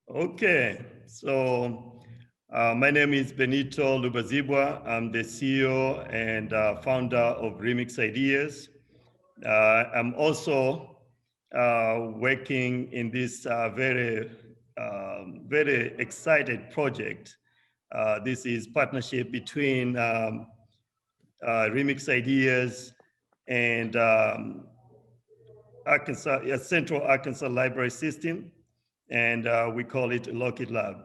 Okay, so my name is Benito Lubazibwa. I'm the CEO and founder of Remix Ideas. I'm also working in this very excited project. This is partnership between Remix Ideas and Central Arkansas Library System, and we call it Lockheed Lab.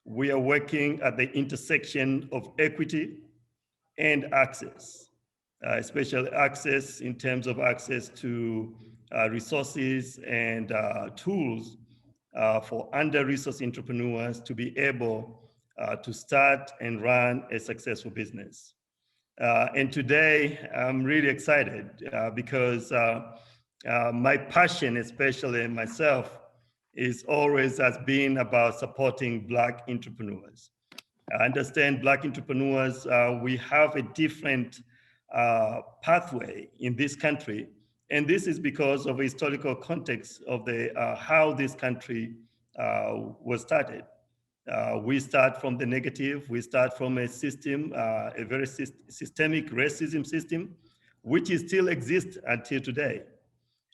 We are working at the intersection of equity and access, especially access in terms of access to resources and tools for under-resourced entrepreneurs to be able to start and run a successful business. And today, I'm really excited because my passion, especially myself, is always has been about supporting Black entrepreneurs. I understand Black entrepreneurs, we have a different pathway in this country, and this is because of a historical context of the how this country was started. We start from the negative. We start from a system, a very systemic racism system, which is still exists until today.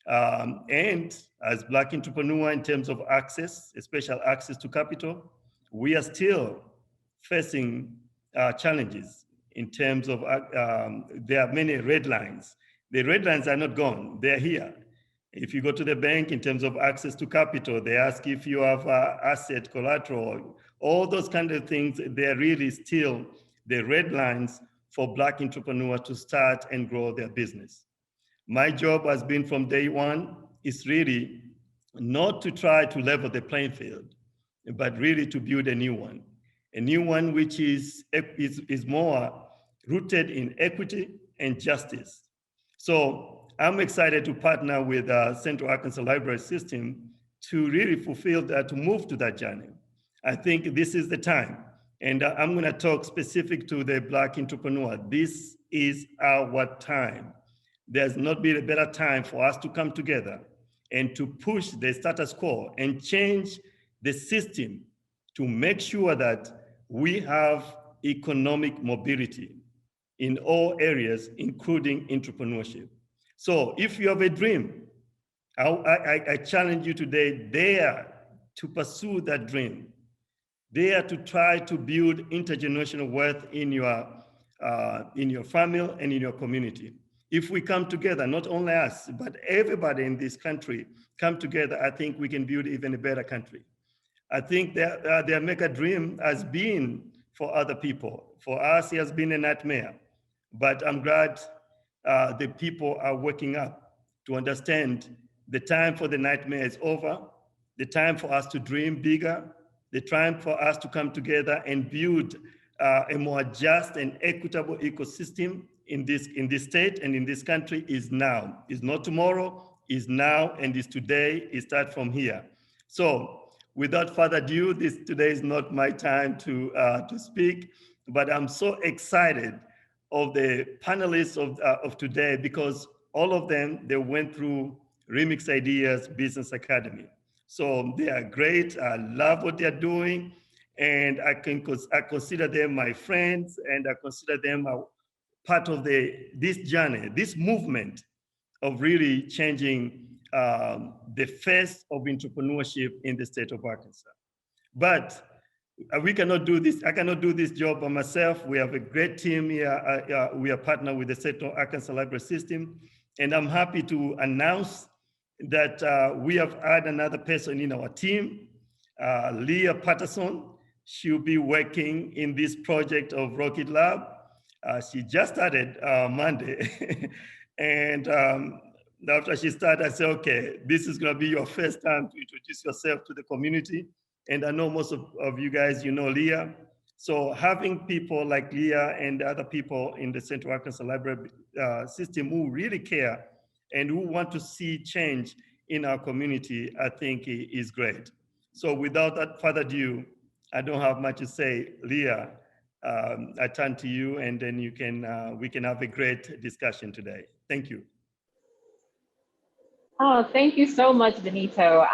And as Black entrepreneur in terms of access, especially access to capital, we are still facing challenges in terms of, there are many red lines. The red lines are not gone, they're here. If you go to the bank in terms of access to capital, they ask if you have asset, collateral, all those kind of things, they're really still the red lines for Black entrepreneurs to start and grow their business. My job has been from day one is really not to try to level the playing field, but really to build a new one which is more rooted in equity and justice. So I'm excited to partner with Central Arkansas Library System to really fulfill that, to move to that journey. I think this is the time. And I'm going to talk specific to the Black entrepreneur. This is our time. There's not been a better time for us to come together and to push the status quo and change the system to make sure that we have economic mobility in all areas, including entrepreneurship. So if you have a dream, I challenge you today, dare to pursue that dream. Dare to try to build intergenerational wealth in your family and in your community. If we come together, not only us, but everybody in this country come together, I think we can build even a better country. I think that the American dream has been for other people. For us, it has been a nightmare. But I'm glad the people are waking up to understand the time for the nightmare is over, the time for us to dream bigger, the time for us to come together and build a more just and equitable ecosystem in this state and in this country is now. Is not tomorrow, is now, and is today. It starts from here. So without further ado, today is not my time to speak, but I'm so excited of the panelists of today because all of them, they went through Remix Ideas Business Academy. So they are great. I love what they're doing. And I consider them my friends, and I consider them part of this journey, this movement of really changing the face of entrepreneurship in the state of Arkansas. But we cannot do this. I cannot do this job by myself. We have a great team here. We are partnered with the Central Arkansas Library System. And I'm happy to announce that we have had another person in our team, Leah Paterson. She'll be working in this project of Rocket Lab. She just started Monday. And after she started, I said, okay, this is gonna be your first time to introduce yourself to the community. And I know most of you guys, you know Leah. So having people like Leah and other people in the Central Arkansas Library System who really care and who want to see change in our community, I think is great. So without that further ado, I don't have much to say. Leah, I turn to you, and then we can have a great discussion today. Thank you. Oh, thank you so much, Benito.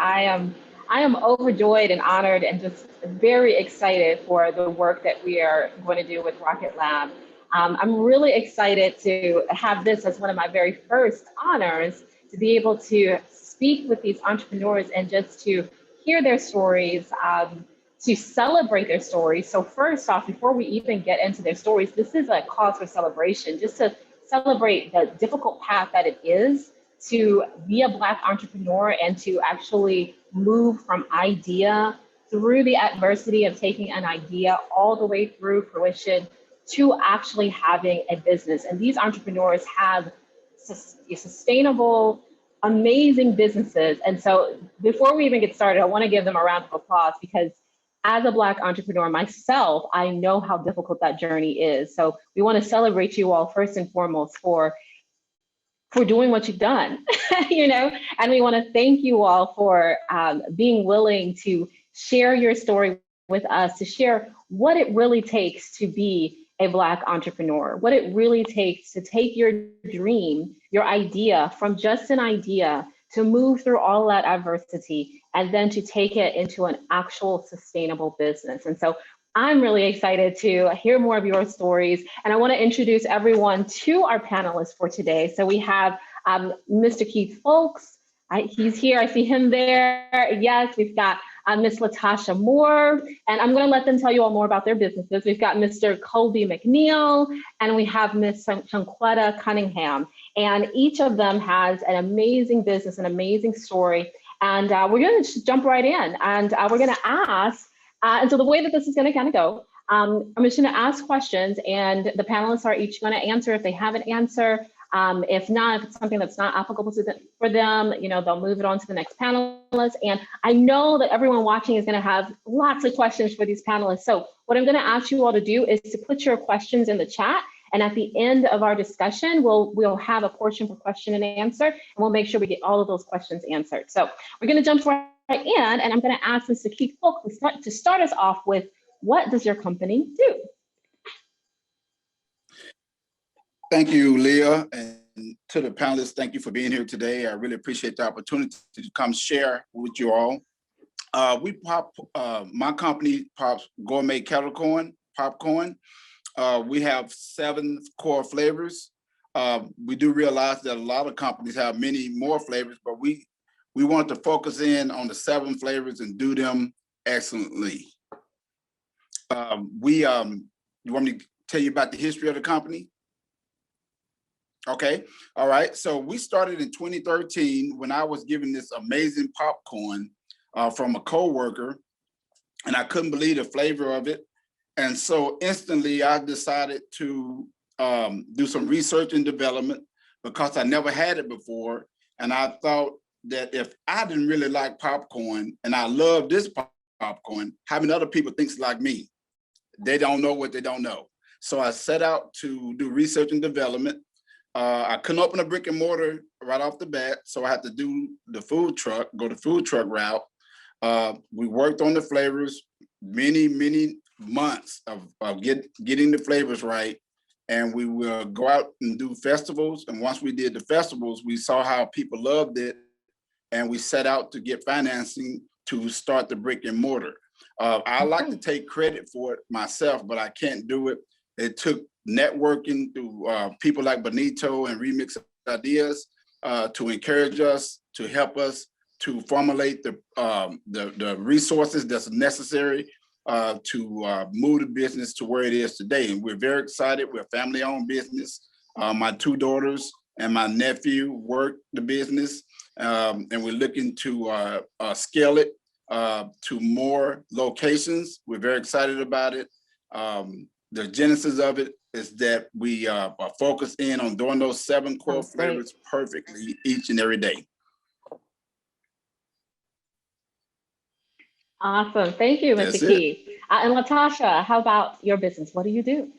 I am overjoyed and honored and just very excited for the work that we are going to do with Rocket Lab. I'm really excited to have this as one of my very first honors, to be able to speak with these entrepreneurs and just to hear their stories, to celebrate their stories. So first off, before we even get into their stories, this is a cause for celebration, just to celebrate the difficult path that it is to be a Black entrepreneur and to actually move from idea through the adversity of taking an idea all the way through fruition to actually having a business. And these entrepreneurs have sustainable, amazing businesses. And so before we even get started, I want to give them a round of applause, because as a Black entrepreneur myself, I know how difficult that journey is. So we want to celebrate you all first and foremost for doing what you've done, and we want to thank you all for being willing to share your story with us, to share what it really takes to be a Black entrepreneur, what it really takes to take your dream, your idea, from just an idea to move through all that adversity and then to take it into an actual sustainable business. And so I'm really excited to hear more of your stories. And I want to introduce everyone to our panelists for today. So we have Mr. Keith Folks. He's here. I see him there. Yes, we've got Miss Latasha Moore. And I'm going to let them tell you all more about their businesses. We've got Mr. Colby McNeil, and we have Miss Shanquetta Cunningham. And each of them has an amazing business, an amazing story. And we're going to just jump right in. And we're going to ask, and so the way that this is going to kind of go, I'm just going to ask questions, and the panelists are each going to answer if they have an answer. If not, if it's something that's not applicable for them, they'll move it on to the next panelist. And I know that everyone watching is going to have lots of questions for these panelists. So what I'm going to ask you all to do is to put your questions in the chat. And at the end of our discussion, we'll have a portion for question and answer, and we'll make sure we get all of those questions answered. So we're going to jump right in, and I'm going to ask Mr. Keith Folk to start us off with, what does your company do? Thank you, Leah, and to the panelists, thank you for being here today. I really appreciate the opportunity to come share with you all. My company pops gourmet kettle corn, popcorn. We have 7 core flavors. We do realize that a lot of companies have many more flavors, but we want to focus in on the 7 flavors and do them excellently. You want me to tell you about the history of the company? Okay, all right. So we started in 2013 when I was given this amazing popcorn from a coworker, and I couldn't believe the flavor of it. And so instantly I decided to do some research and development, because I never had it before. And I thought that if I didn't really like popcorn and I love this popcorn, how many other people think like me? They don't know what they don't know. So I set out to do research and development. I couldn't open a brick and mortar right off the bat, so I had to do the food truck, go the food truck route. We worked on the flavors, many months of getting the flavors right. And we will go out and do festivals. And once we did the festivals, we saw how people loved it. And we set out to get financing to start the brick and mortar. I like to take credit for it myself, but I can't do it. It took networking through people like Benito and Remix Ideas to encourage us, to help us to formulate the resources that's necessary to move the business to where it is today. And we're very excited. We're a family-owned business. My 2 daughters and my nephew work the business, and we're looking to scale it to more locations. We're very excited about it. The genesis of it is that we are focused in on doing those 7 core flavors perfectly each and every day. Awesome. Thank you, Mr. Keith. And Latasha, how about your business? What do you do?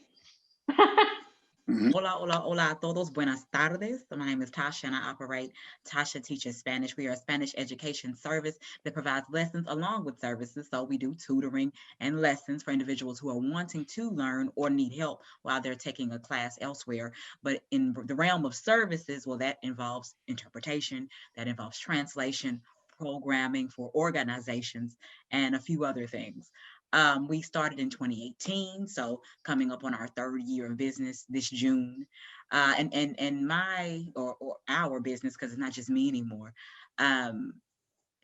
Hola, hola, hola a todos. Buenas tardes. My name is Tasha, and I operate Tasha Teaches Spanish. We are a Spanish education service that provides lessons along with services. So we do tutoring and lessons for individuals who are wanting to learn or need help while they're taking a class elsewhere. But in the realm of services, well, that involves interpretation, that involves translation, programming for organizations, and a few other things. We started in 2018, so coming up on our 3rd year in business this June. And my or our business, because it's not just me anymore,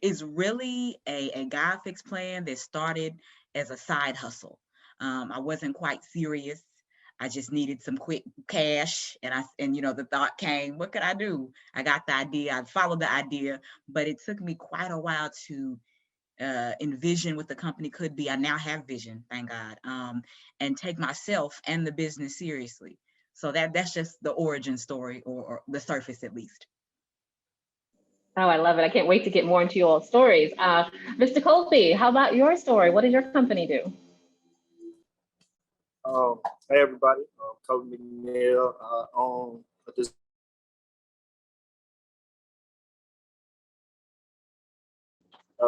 is really a God fixed plan that started as a side hustle. I wasn't quite serious. I just needed some quick cash, and you know, the thought came, what could I do? I got the idea, I followed the idea, but it took me quite a while to envision what the company could be. I now have vision, thank God, and take myself and the business seriously. So that's just the origin story, or the surface at least. Oh, I love it. I can't wait to get more into your stories. Mr. Colby, how about your story? What does your company do? Hey everybody, Kobe McNeil. I own this.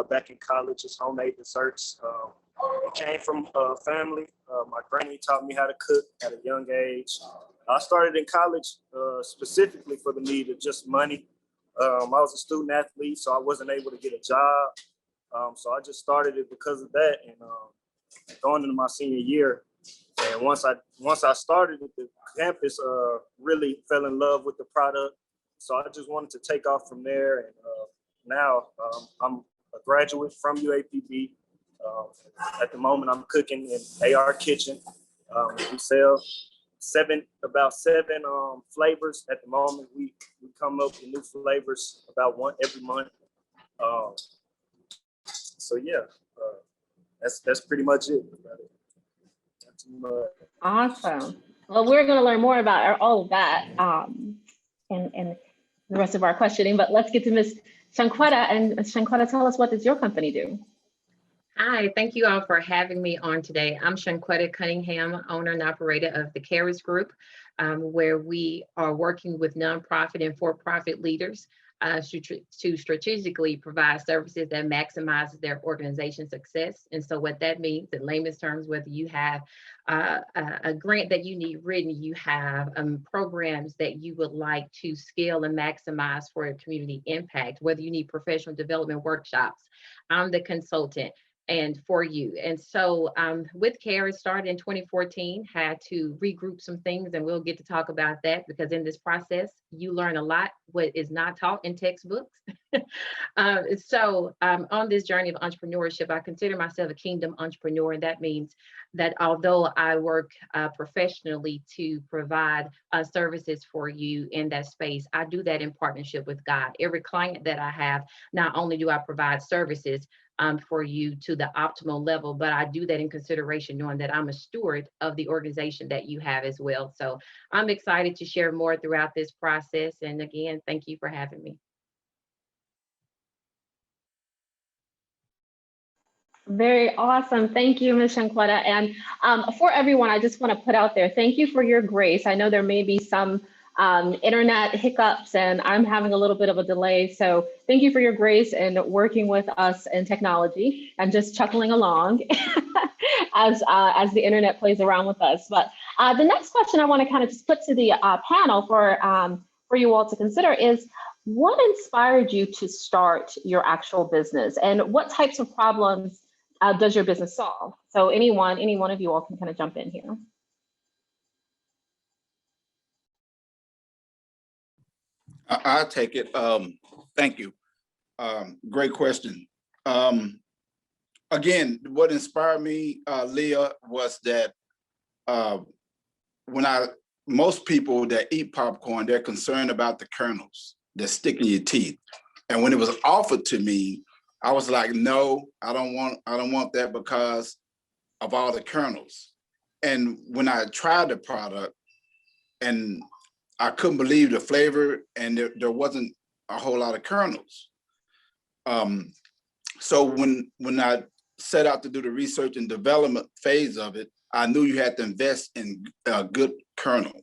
Back in college, it's homemade desserts. It came from a family. My granny taught me how to cook at a young age. I started in college specifically for the need of just money. I was a student athlete, so I wasn't able to get a job. So I just started it because of that. And going into my senior year, and once I started at the campus, really fell in love with the product. So I just wanted to take off from there. And now I'm a graduate from UAPB. At the moment, I'm cooking in AR Kitchen. We sell about seven flavors at the moment. We come up with new flavors about one every month. So yeah, that's pretty much it. Awesome. Well, we're going to learn more about all of that in the rest of our questioning, but let's get to Ms. Shankweta. And Shankweta, tell us, what does your company do? Hi, thank you all for having me on today. I'm Shankweta Cunningham, owner and operator of the Caris Group, where we are working with nonprofit and for-profit leaders to strategically provide services that maximize their organization's success. And so what that means in layman's terms, whether you have a grant that you need written, you have programs that you would like to scale and maximize for a community impact, whether you need professional development workshops, I'm the consultant and for you. And so with CARE, it started in 2014, had to regroup some things, and we'll get to talk about that, because in this process, you learn a lot what is not taught in textbooks. So on this journey of entrepreneurship, I consider myself a kingdom entrepreneur, and that means that although I work professionally to provide services for you in that space, I do that in partnership with God. Every client that I have, not only do I provide services for you to the optimal level, but I do that in consideration, knowing that I'm a steward of the organization that you have as well. So I'm excited to share more throughout this process. And again, thank you for having me. Very awesome. Thank you, Ms. Shankweta. And for everyone, I just want to put out there, thank you for your grace. I know there may be some internet hiccups, and I'm having a little bit of a delay. So thank you for your grace and working with us in technology and just chuckling along as the internet plays around with us. But the next question I want to kind of just put to the panel for you all to consider is, what inspired you to start your actual business, and what types of problems does your business solve? So any one of you all can kind of jump in here. I'll take it. Thank you. Great question. Again, what inspired me, Leah, was that most people that eat popcorn, they're concerned about the kernels that stick in your teeth. And when it was offered to me, I was like, no, I don't want that because of all the kernels. And when I tried the product, and I couldn't believe the flavor, and there wasn't a whole lot of kernels. So when I set out to do the research and development phase of it, I knew you had to invest in a good kernel,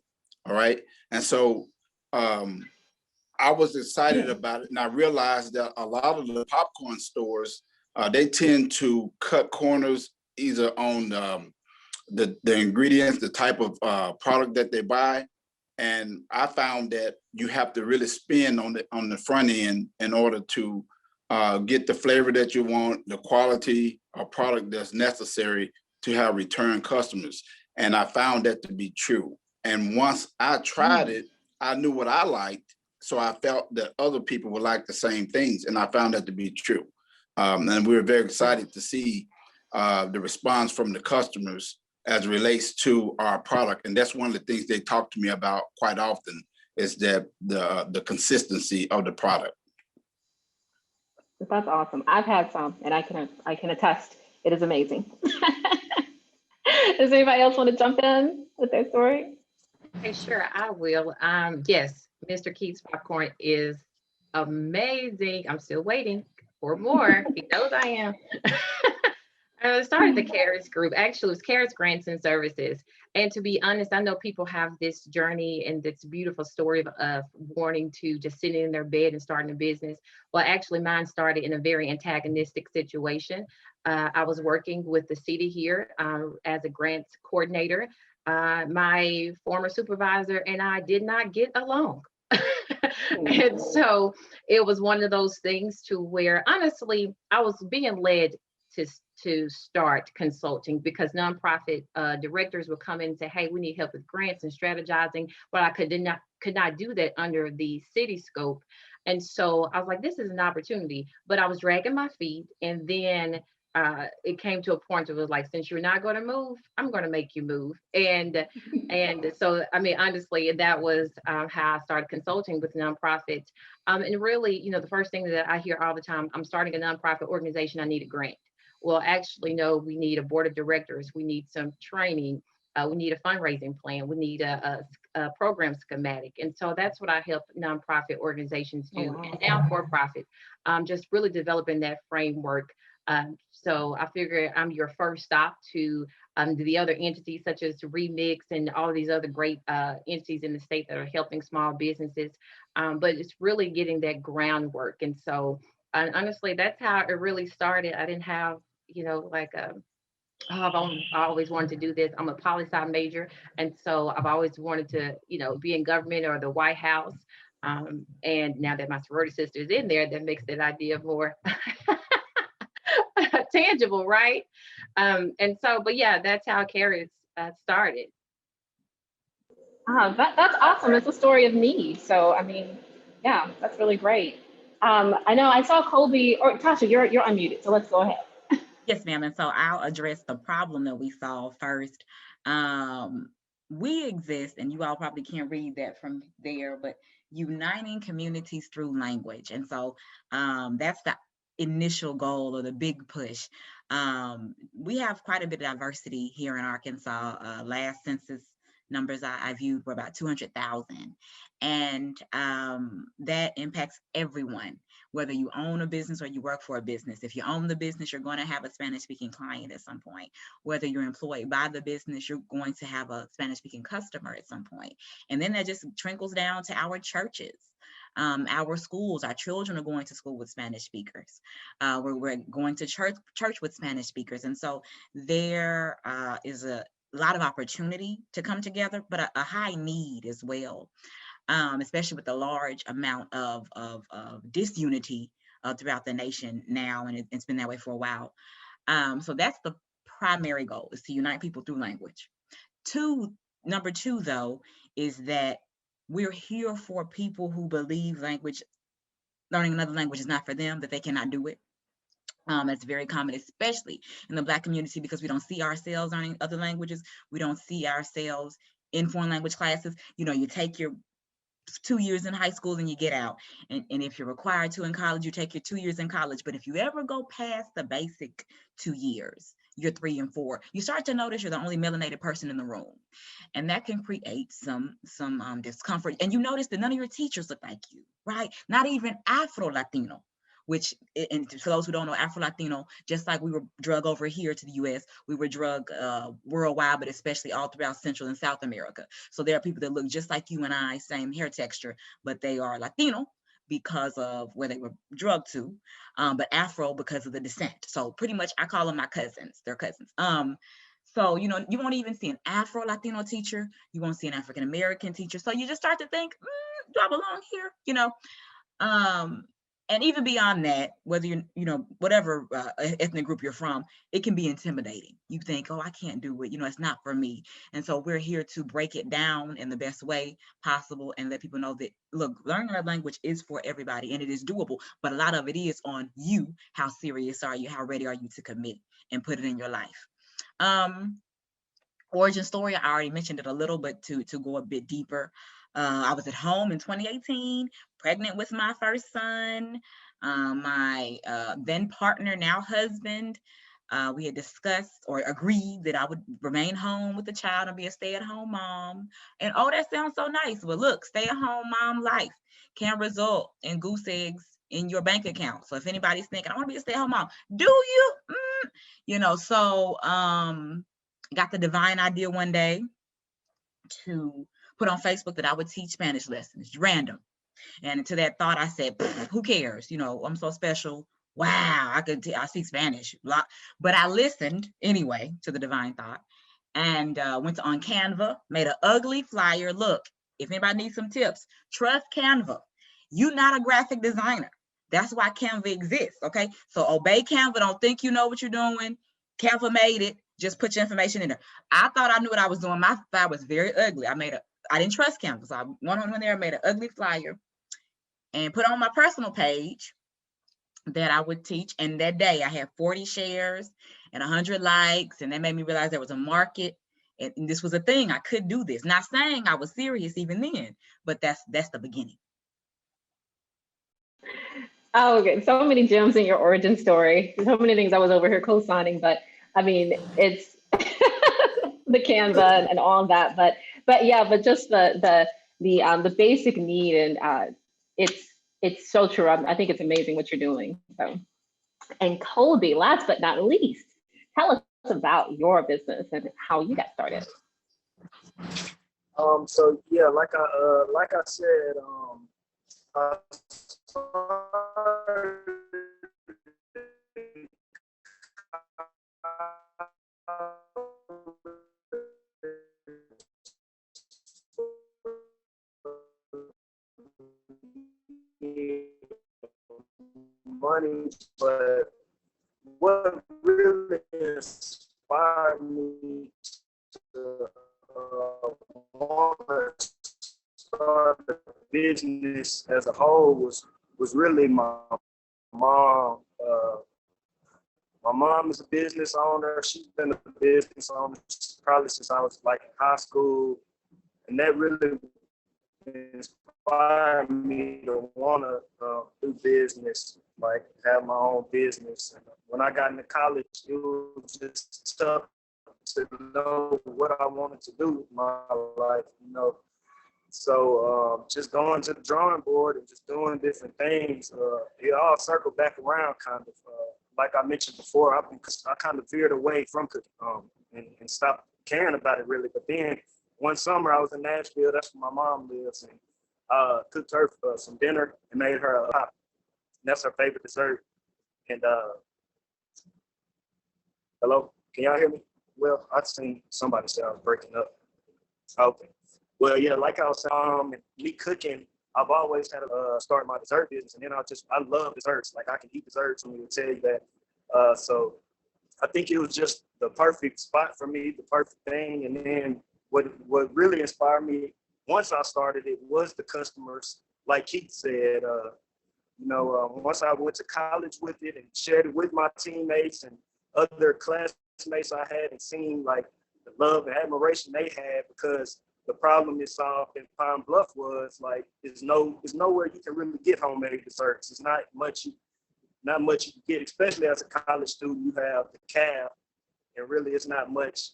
all right? And so I was excited about it, and I realized that a lot of the popcorn stores, they tend to cut corners either on the ingredients, the type of product that they buy. And I found that you have to really spend on the front end in order to get the flavor that you want, the quality of product that's necessary to have return customers. And I found that to be true. And once I tried it, I knew what I liked. So I felt that other people would like the same things. And I found that to be true. And we were very excited to see the response from the customers as it relates to our product. And that's one of the things they talk to me about quite often, is that the consistency of the product. That's awesome. I've had some, and I can attest. It is amazing. Does anybody else want to jump in with their story? Okay, sure, I will. Yes, Mr. Keith's popcorn is amazing. I'm still waiting for more. He knows I am. I started the CARES group. Actually, it was CARES Grants and Services. And to be honest, I know people have this journey and this beautiful story of wanting to just sit in their bed and starting a business. Well, actually, mine started in a very antagonistic situation. I was working with the city here as a grants coordinator. My former supervisor and I did not get along. And so it was one of those things to where, honestly, I was being led to start consulting because nonprofit directors would come in and say, hey, we need help with grants and strategizing, but I could not do that under the city scope. And so I was like, this is an opportunity, but I was dragging my feet. And then it came to a point where it was like, since you're not going to move, I'm going to make you move. And so, I mean, honestly, that was how I started consulting with nonprofits. And really, you know, the first thing that I hear all the time, I'm starting a nonprofit organization, I need a grant. Well, actually, no, we need a board of directors. We need some training. We need a fundraising plan. We need a program schematic. And so that's what I help nonprofit organizations do. And now for-profit, just really developing that framework. So I figure I'm your first stop to the other entities such as Remix and all these other great entities in the state that are helping small businesses. But it's really getting that groundwork. And so honestly, that's how it really started. I didn't have, you know, like I always wanted to do this. I'm a poli-sci major. And so I've always wanted to, you know, be in government or the White House. And now that my sorority sister is in there, that makes that idea more tangible, right? And so, but yeah, that's how CARES started. That's awesome. It's a story of need. So, I mean, yeah, that's really great. I know I saw Colby, or Tasha, you're unmuted, so let's go ahead. Yes, ma'am. And so I'll address the problem that we saw first. We exist, and you all probably can't read that from there, but uniting communities through language. And so that's the initial goal or the big push. We have quite a bit of diversity here in Arkansas. Last census numbers I viewed were about 200,000. And that impacts everyone, whether you own a business or you work for a business. If you own the business, you're going to have a Spanish-speaking client at some point. Whether you're employed by the business, you're going to have a Spanish-speaking customer at some point. And then that just trickles down to our churches. Our schools, our children are going to school with Spanish speakers. We're going to church with Spanish speakers. And so there is a lot of opportunity to come together, but a high need as well, especially with the large amount of disunity throughout the nation now, and it's been that way for a while. So that's the primary goal, is to unite people through language. Number two, though, is that we're here for people who believe learning another language is not for them, that they cannot do it. It's very common, especially in the Black community, because we don't see ourselves learning other languages. We don't see ourselves in foreign language classes. You know, you take your 2 years in high school and you get out. And if you're required to in college, you take your 2 years in college. But if you ever go past the basic 2 years, you're 3 and 4, you start to notice you're the only melanated person in the room. And that can create some discomfort. And you notice that none of your teachers look like you, right? Not even Afro-Latino, which, and for those who don't know, Afro-Latino, just like we were drug over here to the US, we were drug worldwide, but especially all throughout Central and South America. So there are people that look just like you and I, same hair texture, but they are Latino because of where they were drugged to, but Afro because of the descent. So pretty much I call them my cousins, they're cousins. So, you know, you won't even see an Afro-Latino teacher, you won't see an African-American teacher. So you just start to think, do I belong here? You know, And even beyond that, whether whatever ethnic group you're from, it can be intimidating. You think, oh, I can't do it. It's not for me. And so we're here to break it down in the best way possible and let people know that, look, learning a language is for everybody and it is doable. But a lot of it is on you. How serious are you? How ready are you to commit and put it in your life? Origin story, I already mentioned it a little, but to go a bit deeper, I was at home in 2018, pregnant with my first son. My then partner, now husband, we had discussed or agreed that I would remain home with the child and be a stay-at-home mom. And oh, that sounds so nice. But look, stay-at-home mom life can result in goose eggs in your bank account. So if anybody's thinking, I want to be a stay-at-home mom, do you? Got the divine idea one day to put on Facebook that I would teach Spanish lessons, random. And to that thought, I said, who cares? I'm so special. Wow, I speak Spanish. But I listened anyway to the divine thought and went on Canva, made an ugly flyer. Look, if anybody needs some tips, trust Canva. You're not a graphic designer. That's why Canva exists, okay? So obey Canva. Don't think you know what you're doing. Canva made it. Just put your information in there. I thought I knew what I was doing. My flyer was very ugly. I didn't trust Canva. So I went on there, made an ugly flyer and put on my personal page that I would teach. And that day I had 40 shares and 100 likes. And that made me realize there was a market. And this was a thing. I could do this. Not saying I was serious even then, but that's the beginning. Oh, okay. So many gems in your origin story. So many things I was over here co-signing, but I mean, it's the Canva and all of that. But yeah, but just the basic need, and it's so true. I think it's amazing what you're doing. So, and Colby, last but not least, tell us about your business and how you got started. So yeah, like I said, I money, but what really inspired me to want to start a business as a whole was really my mom. My mom is a business owner. She's been a business owner probably since I was like in high school, and that really inspired me to want to do business, like have my own business. And when I got into college, it was just tough to know what I wanted to do with my life, So just going to the drawing board and just doing different things, it all circled back around kind of. Like I mentioned before, I kind of veered away from cooking and stopped caring about it really. But then one summer I was in Nashville, that's where my mom lives, and cooked her some dinner and made her a pop. That's her favorite dessert. And hello, can y'all hear me? Well, I seen somebody say I was breaking up. Okay. Well, yeah, like I was saying, me cooking, I've always had to start my dessert business, and then I love desserts. Like I can eat desserts, and we would tell you that. So I think it was just the perfect spot for me, the perfect thing. And then what really inspired me once I started it was the customers. Like Keith said, once I went to college with it and shared it with my teammates and other classmates I had, and seen like the love and admiration they had, because the problem is solved in Pine Bluff was like, there's nowhere you can really get homemade desserts. It's not much you can get, especially as a college student. You have the cab, and really it's not much,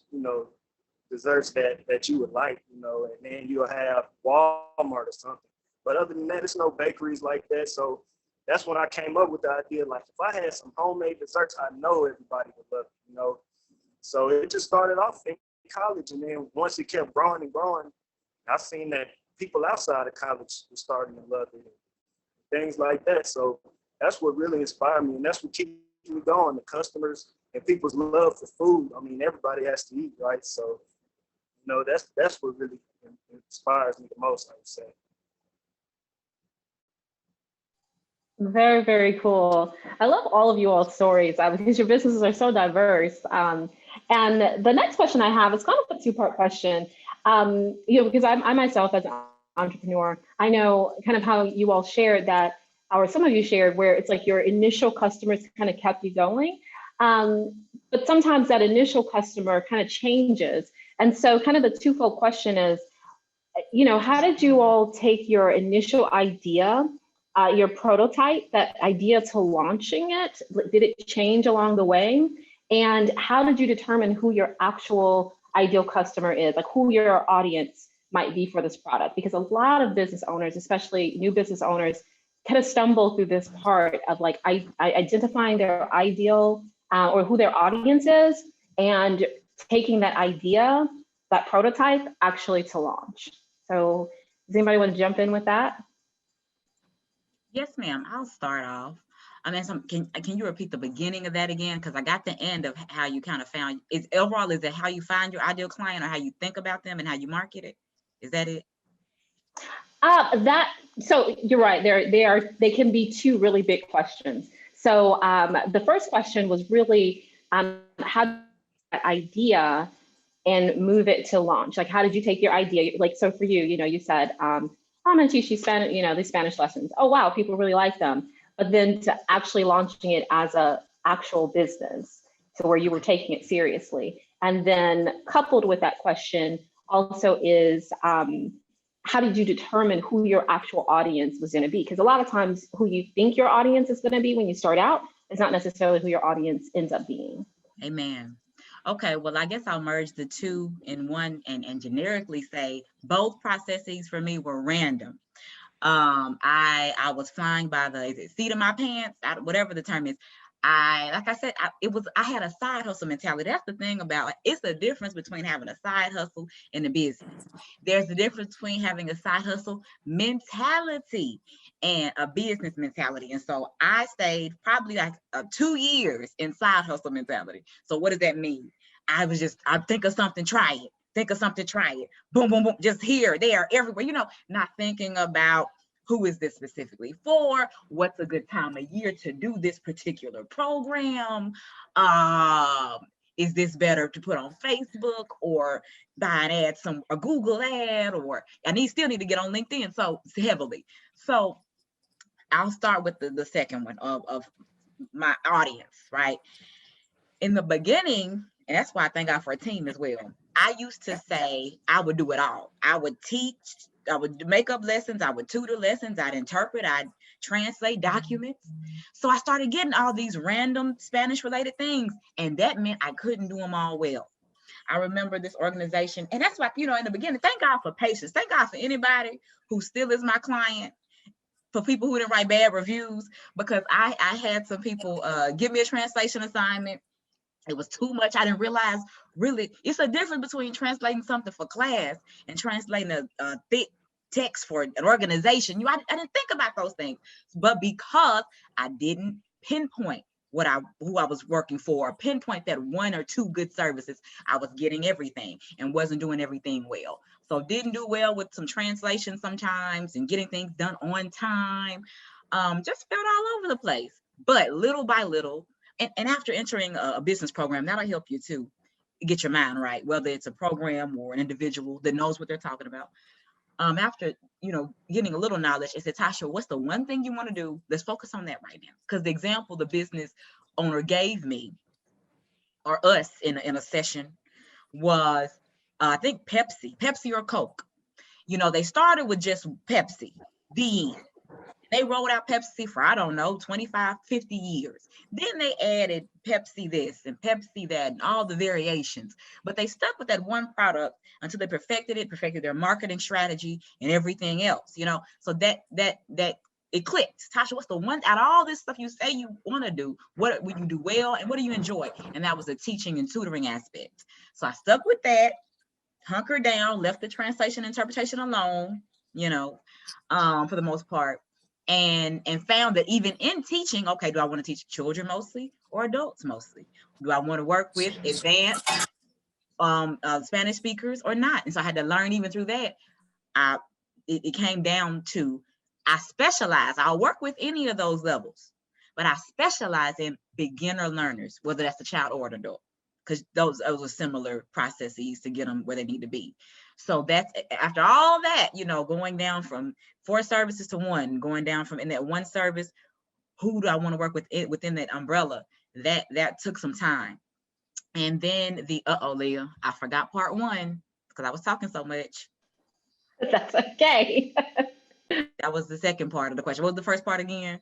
desserts that you would like, and then you'll have Walmart or something. But other than that, there's no bakeries like that. So that's when I came up with the idea, like if I had some homemade desserts, I know everybody would love it, So it just started off in college, and then once it kept growing and growing, I seen that people outside of college were starting to love it, things like that. So that's what really inspired me, and that's what keeps me going. The customers and people's love for food. I mean, everybody has to eat, right? So, that's what really inspires me the most, I would say. Very, very cool. I love all of you all's stories because your businesses are so diverse. And the next question I have is kind of a two-part question. Because I myself, as an entrepreneur, I know kind of how you all shared that, or some of you shared, where it's like your initial customers kind of kept you going. But sometimes that initial customer kind of changes. And so kind of the twofold question is, how did you all take your initial idea, your prototype, that idea to launching it? Did it change along the way? And how did you determine who your actual ideal customer is, like who your audience might be for this product? Because a lot of business owners, especially new business owners, kind of stumble through this part of like identifying their ideal or who their audience is, and taking that idea, that prototype, actually to launch. So does anybody want to jump in with that? Yes, ma'am. I'll start off. I mean, can you repeat the beginning of that again? Because I got the end of how you kind of found. Is it how you find your ideal client, or how you think about them and how you market it? Is that it? So you're right. They can be two really big questions. So the first question was really how that idea and move it to launch. Like, how did you take your idea? Like, so for you, you said, I'm gonna teach you Spanish, these Spanish lessons. Oh, wow, people really like them. But then to actually launching it as a actual business, to where you were taking it seriously. And then coupled with that question also is, how did you determine who your actual audience was gonna be? Because a lot of times who you think your audience is gonna be when you start out is not necessarily who your audience ends up being. Amen. Okay, well, I guess I'll merge the two in one and generically say both processes for me were random. I was flying by the seat of my pants, whatever the term is. Like I said, I had a side hustle mentality. That's the thing about it. It's the difference between having a side hustle and a business. There's the difference between having a side hustle mentality and a business mentality. And so I stayed probably like 2 years in side hustle mentality. So what does that mean? I think of something, try it. Think of something, try it. Boom, boom, boom. Just here, there, everywhere, not thinking about who is this specifically for? What's a good time of year to do this particular program? Is this better to put on Facebook or buy an ad, a Google ad, or still need to get on LinkedIn so heavily. So I'll start with the second one of my audience, right? In the beginning, and that's why I thank God for a team as well. I used to say I would do it all. I would teach, I would make up lessons, I would tutor lessons, I'd interpret, I'd translate documents. So I started getting all these random Spanish related things, and that meant I couldn't do them all well. I remember this organization, and that's why, in the beginning, thank God for patience. Thank God for anybody who still is my client, for people who didn't write bad reviews, because I had some people give me a translation assignment. It was too much. I didn't realize really it's a difference between translating something for class and translating a thick text for an organization. I didn't think about those things, but because I didn't pinpoint who I was working for, pinpoint that one or two good services, I was getting everything and wasn't doing everything well. So didn't do well with some translation sometimes and getting things done on time. Just felt all over the place. But little by little, and after entering a business program, that'll help you to get your mind right, whether it's a program or an individual that knows what they're talking about. After, getting a little knowledge, I said, Tasha, what's the one thing you want to do? Let's focus on that right now. Because the example the business owner gave me, or us in a session, was, I think Pepsi or Coke. They started with just Pepsi, the end. They rolled out Pepsi for, 25, 50 years. Then they added Pepsi this and Pepsi that and all the variations. But they stuck with that one product until they perfected their marketing strategy and everything else, So that it clicked. Tasha, what's the one out of all this stuff you say you want to do? What will you do well and what do you enjoy? And that was the teaching and tutoring aspect. So I stuck with that, hunkered down, left the translation interpretation alone, for the most part. And found that even in teaching, okay, do I want to teach children mostly or adults mostly? Do I want to work with advanced Spanish speakers or not? And so I had to learn even through that. It came down to I specialize. I'll work with any of those levels, but I specialize in beginner learners, whether that's the child or an adult, because those are similar processes to get them where they need to be. So that's after all that, you know, going down from 4 services to 1, going down from in that 1 service, who do I want to work with it within that umbrella? That took some time. And then Leah, I forgot part 1 because I was talking so much. That's okay. That was the second part of the question. What was the first part again?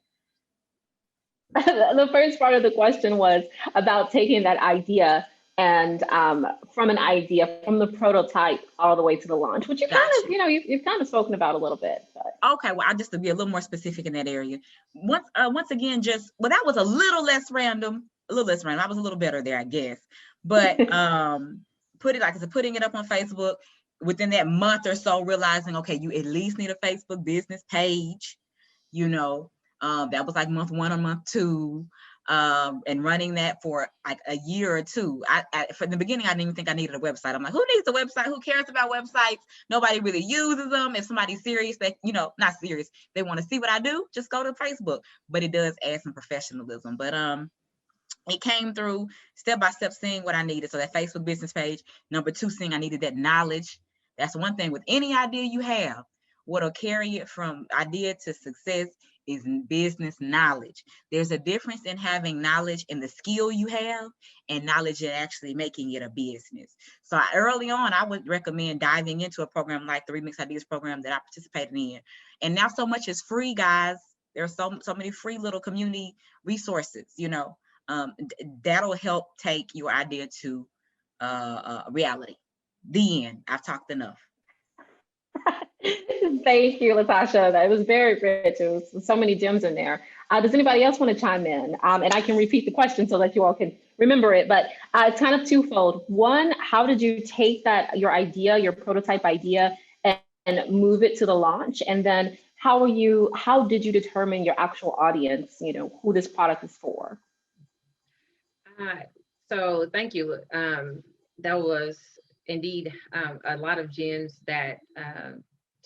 The first part of the question was about taking that idea and from an idea, from the prototype all the way to the launch, which you kind of, you know, you've kind of spoken about a little bit. But. Okay, well, I just to be a little more specific in that area. Once again, that was a little less random. I was a little better there, I guess. But putting it up on Facebook within that month or so, realizing, okay, you at least need a Facebook business page, you know. That was like month 1 or month 2, and running that for like a year or 2. From the beginning, I didn't even think I needed a website. I'm like, who needs a website? Who cares about websites? Nobody really uses them. If somebody's serious, that, you know, not serious, they want to see what I do, just go to Facebook. But it does add some professionalism. But it came through step by step, seeing what I needed. So that Facebook business page. Number 2, seeing I needed that knowledge. That's one thing with any idea you have. What'll carry it from idea to success is business knowledge. There's a difference in having knowledge in the skill you have and knowledge in actually making it a business. So early on, I would recommend diving into a program like the Remix Ideas program that I participated in. And now so much is free, guys. There's so many free little community resources, you know, that'll help take your idea to reality. The end. I've talked enough. Thank you, Latasha. That was very rich. It was so many gems in there. Does anybody else want to chime in? And I can repeat the question so that you all can remember it, but it's kind of twofold. One, how did you take your idea, your prototype idea, and move it to the launch? And then how did you determine your actual audience, you know, who this product is for? So thank you. That was indeed a lot of gems that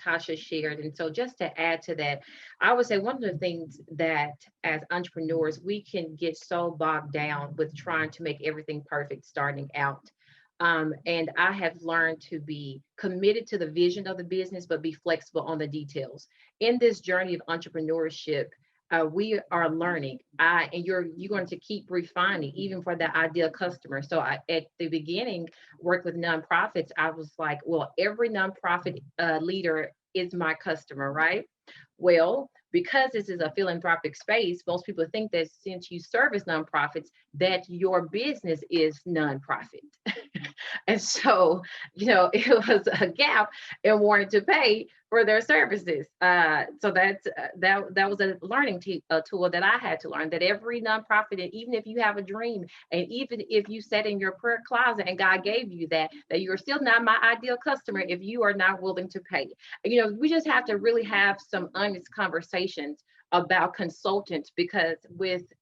Tasha shared. And so just to add to that, I would say one of the things that as entrepreneurs, we can get so bogged down with trying to make everything perfect starting out. And I have learned to be committed to the vision of the business, but be flexible on the details. In this journey of entrepreneurship, we are learning, and you're going to keep refining even for the ideal customer. So at the beginning, work with nonprofits, I was like, well, every nonprofit leader is my customer, right? Well, because this is a philanthropic space, most people think that since you service nonprofits, that your business is nonprofit. And so, you know, it was a gap in wanting to pay for their services. So that was a learning tool that I had to learn, that every nonprofit, and even if you have a dream, and even if you sat in your prayer closet and God gave you that you're still not my ideal customer if you are not willing to pay. You know, we just have to really have some honest conversations about consultants, because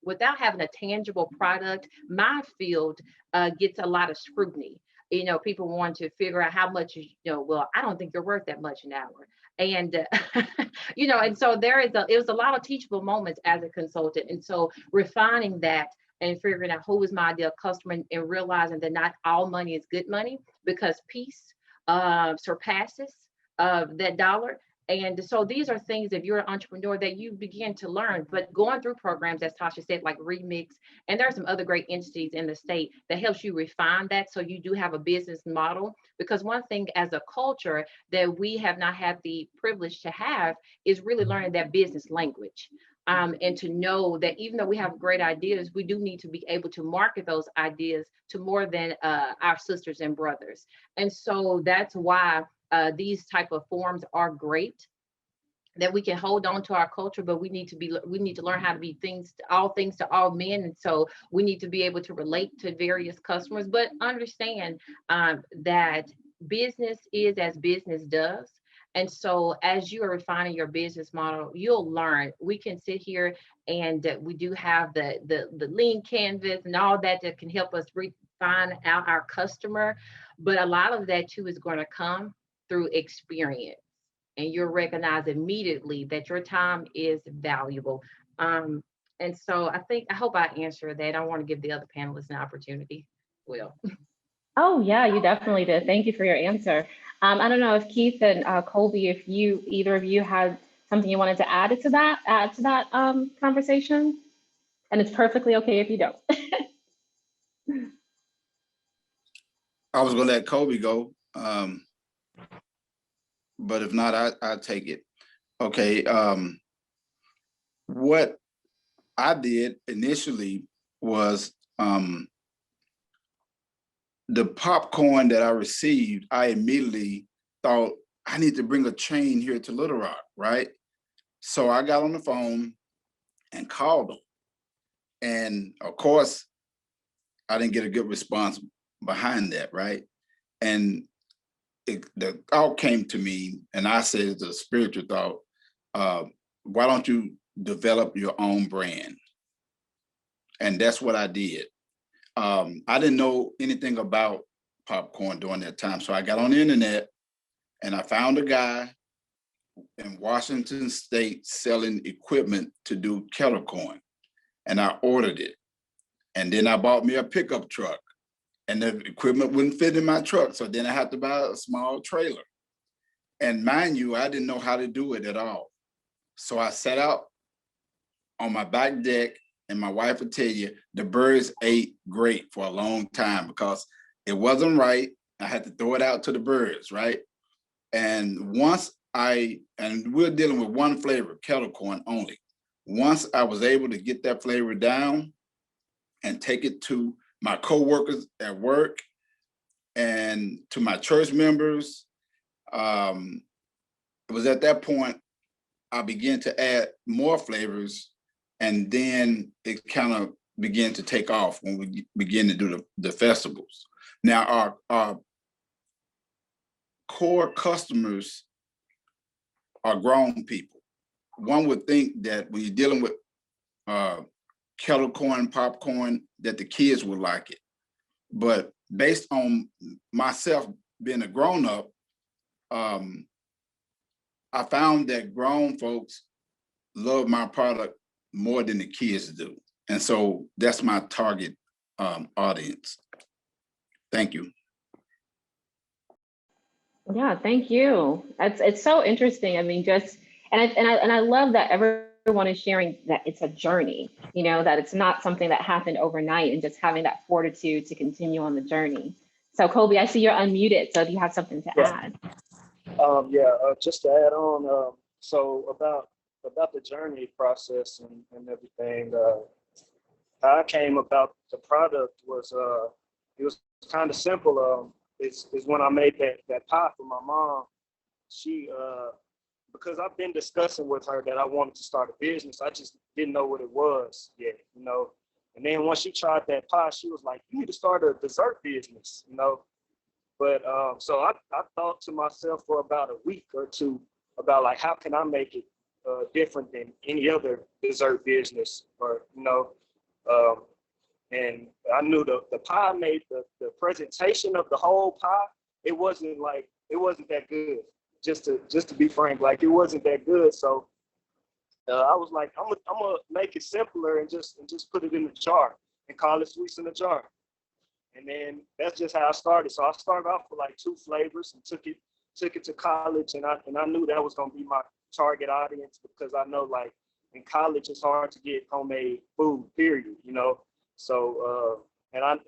without having a tangible product, my field gets a lot of scrutiny. You know, people want to figure out how much, you know, well, I don't think you're worth that much an hour. And, you know, and so it was a lot of teachable moments as a consultant. And so refining that and figuring out who is my ideal customer, and realizing that not all money is good money, because peace surpasses that dollar. And so these are things, if you're an entrepreneur, that you begin to learn. But going through programs, as Tasha said, like Remix, and there are some other great entities in the state that helps you refine that, so you do have a business model. Because one thing as a culture that we have not had the privilege to have is really learning that business language. And to know that even though we have great ideas, we do need to be able to market those ideas to more than our sisters and brothers. And so that's why these type of forums are great, that we can hold on to our culture, but we need to learn how to be things to all men. And so we need to be able to relate to various customers, but understand that business is as business does. And so as you are refining your business model, you'll learn. We can sit here and we do have the lean canvas and all that can help us refine out our customer. But a lot of that too is going to come through experience. and you're recognized immediately that your time is valuable. And so I hope I answered that. I want to give the other panelists an opportunity. Will. Oh yeah, you definitely did. Thank you for your answer. I don't know if Keith and Colby, if either of you had something you wanted to add to that conversation, and it's perfectly okay if you don't. I was gonna let Kobe go, but if not, I take it. Okay, what I did initially was the popcorn that I received, I immediately thought I need to bring a chain here to Little Rock, right? So I got on the phone and called them. And of course, I didn't get a good response behind that, right? And the thought came to me, and I said it's a spiritual thought, why don't you develop your own brand? And that's what I did. I didn't know anything about popcorn during that time. So I got on the internet and I found a guy in Washington State selling equipment to do kettle corn. And I ordered it. And then I bought me a pickup truck, and the equipment wouldn't fit in my truck. So then I had to buy a small trailer. And mind you, I didn't know how to do it at all. So I sat out on my back deck, and my wife would tell you, the birds ate great for a long time because it wasn't right. I had to throw it out to the birds, right? And we're dealing with one flavor, kettle corn only. Once I was able to get that flavor down and take it to my coworkers at work and to my church members, it was at that point I began to add more flavors, and then it kind of began to take off when we began to do the festivals. Now, our core customers are grown people. One would think that when you're dealing with kettle corn, popcorn, that the kids would like it. But based on myself being a grown-up, I found that grown folks love my product more than the kids do. And so that's my target audience. Thank you. Yeah, thank you. It's so interesting. I mean, I love that everyone is sharing that it's a journey, that it's not something that happened overnight, and just having that fortitude to continue on the journey. So Colby, I see you're unmuted. So if you have something to add. Just to add on, so about the journey process and everything, how I came about the product was it was kind of simple. Is when I made that pie for my mom. She because I've been discussing with her that I wanted to start a business. I just didn't know what it was yet, And then once she tried that pie, she was like, "You need to start a dessert business," But so I thought to myself for about a week or two about like, how can I make it different than any other dessert business, or and I knew the pie made the presentation of the whole pie. It wasn't that good. Just to be frank, like it wasn't that good. So I was like, I'm gonna make it simpler and just put it in a jar and call it Sweets in a Jar. And then that's just how I started. So I started off with like 2 flavors and took it to college, and I knew that was gonna be my target audience, because I know like in college it's hard to get homemade food, period, So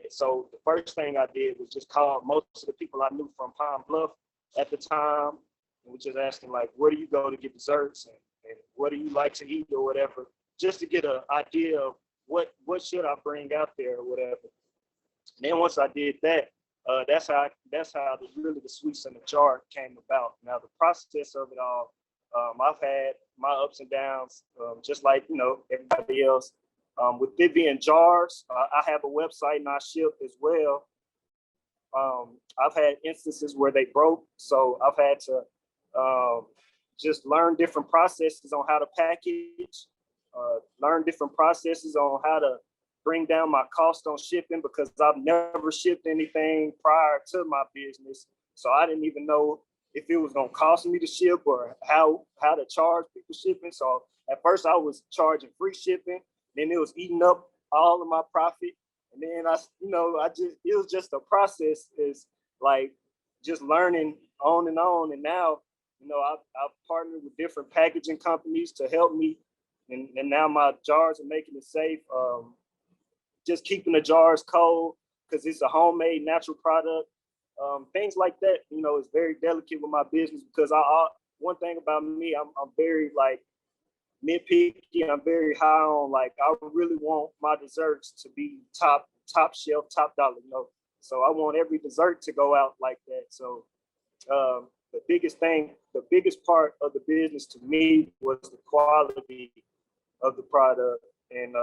so the first thing I did was just call most of the people I knew from Pine Bluff at the time, and was just asking like, where do you go to get desserts, and what do you like to eat or whatever, just to get an idea of what should I bring out there or whatever. And then once I did that, that's how the Sweets in the Jar came about. Now the process of it all, I've had my ups and downs, just like everybody else. With it being jars, I have a website and I ship as well. I've had instances where they broke, so I've had to just learn different processes on how to package, learn different processes on how to bring down my cost on shipping, because I've never shipped anything prior to my business. So I didn't even know if it was gonna cost me to ship or how to charge people shipping. So at first I was charging free shipping, then it was eating up all of my profit. And then it was just a process, is like just learning on and on. And now, I've partnered with different packaging companies to help me. And now my jars are making it safe. Just keeping the jars cold because it's a homemade natural product. Things like that, is very delicate with my business because one thing about me, I'm very like nitpicky. I'm very high on, like, I really want my desserts to be top shelf, top dollar, So I want every dessert to go out like that. So the biggest part of the business to me was the quality of the product and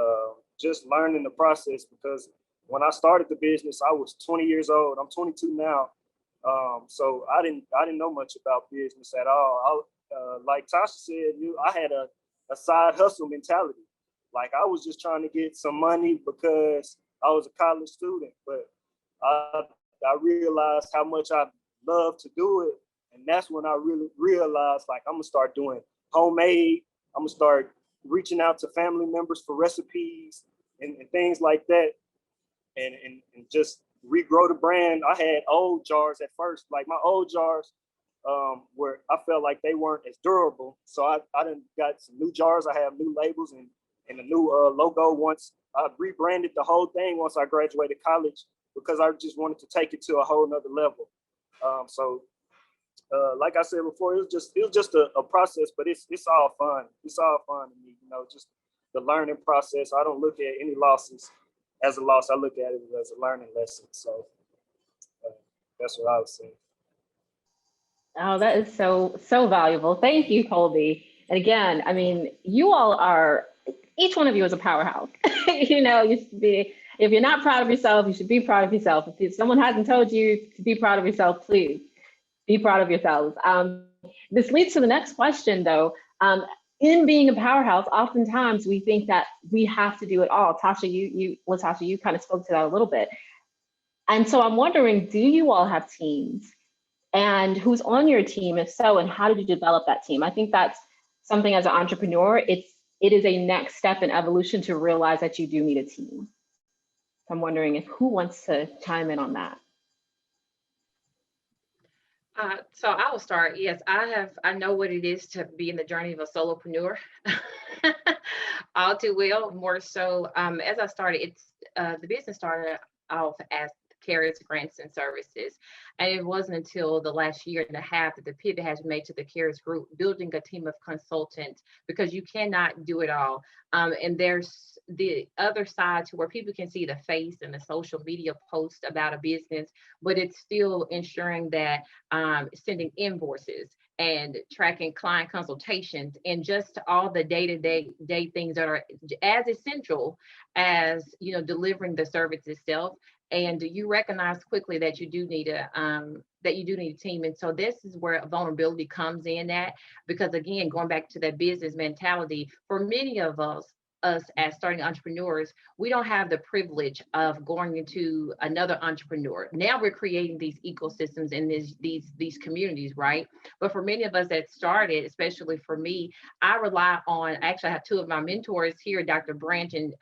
just learning the process, because when I started the business, I was 20 years old. I'm 22 now. So I didn't know much about business at all. Like Tasha said, I had a side hustle mentality. Like I was just trying to get some money because I was a college student, but I realized how much I love to do it. And that's when I really realized, like, I'm gonna start doing homemade. I'm gonna start reaching out to family members for recipes and things like that. And just regrow the brand. I had old jars at first, like my old jars where I felt like they weren't as durable. So I done got some new jars. I have new labels and a new logo. Once I rebranded the whole thing once I graduated college, because I just wanted to take it to a whole nother level. Like I said before, it was just a process, but it's all fun. It's all fun to me, just the learning process. I don't look at any losses as a loss. I look at it as a learning lesson. So that's what I was saying. Oh, that is so valuable. Thank you, Colby. And again, I mean, you all are, each one of you is a powerhouse. You should be, if you're not proud of yourself, you should be proud of yourself. If someone hasn't told you to be proud of yourself, please be proud of yourselves. This leads to the next question, though. In being a powerhouse, oftentimes we think that we have to do it all. Tasha, Latasha, you kind of spoke to that a little bit. And so I'm wondering, do you all have teams? And who's on your team, if so, and how did you develop that team? I think that's something as an entrepreneur, it is a next step in evolution to realize that you do need a team. I'm wondering who wants to chime in on that. So I will start. Yes, I know what it is to be in the journey of a solopreneur. All too well. More so, as I started, the business started off as carriers, grants, and services. And it wasn't until the last year and a half that the pivot has been made to the carriers group, building a team of consultants, because you cannot do it all. And there's the other side to where people can see the face and the social media post about a business, but it's still ensuring that sending invoices and tracking client consultations and just all the day-to-day things that are as essential as delivering the service itself. And you recognize quickly that you do need a team. And so this is where vulnerability comes in at, because again, going back to that business mentality, for many of us as starting entrepreneurs, we don't have the privilege of going into another entrepreneur. Now we're creating these ecosystems in these communities, right? But for many of us that started, especially for me, I rely on, actually I have two of my mentors here, Dr. Branch and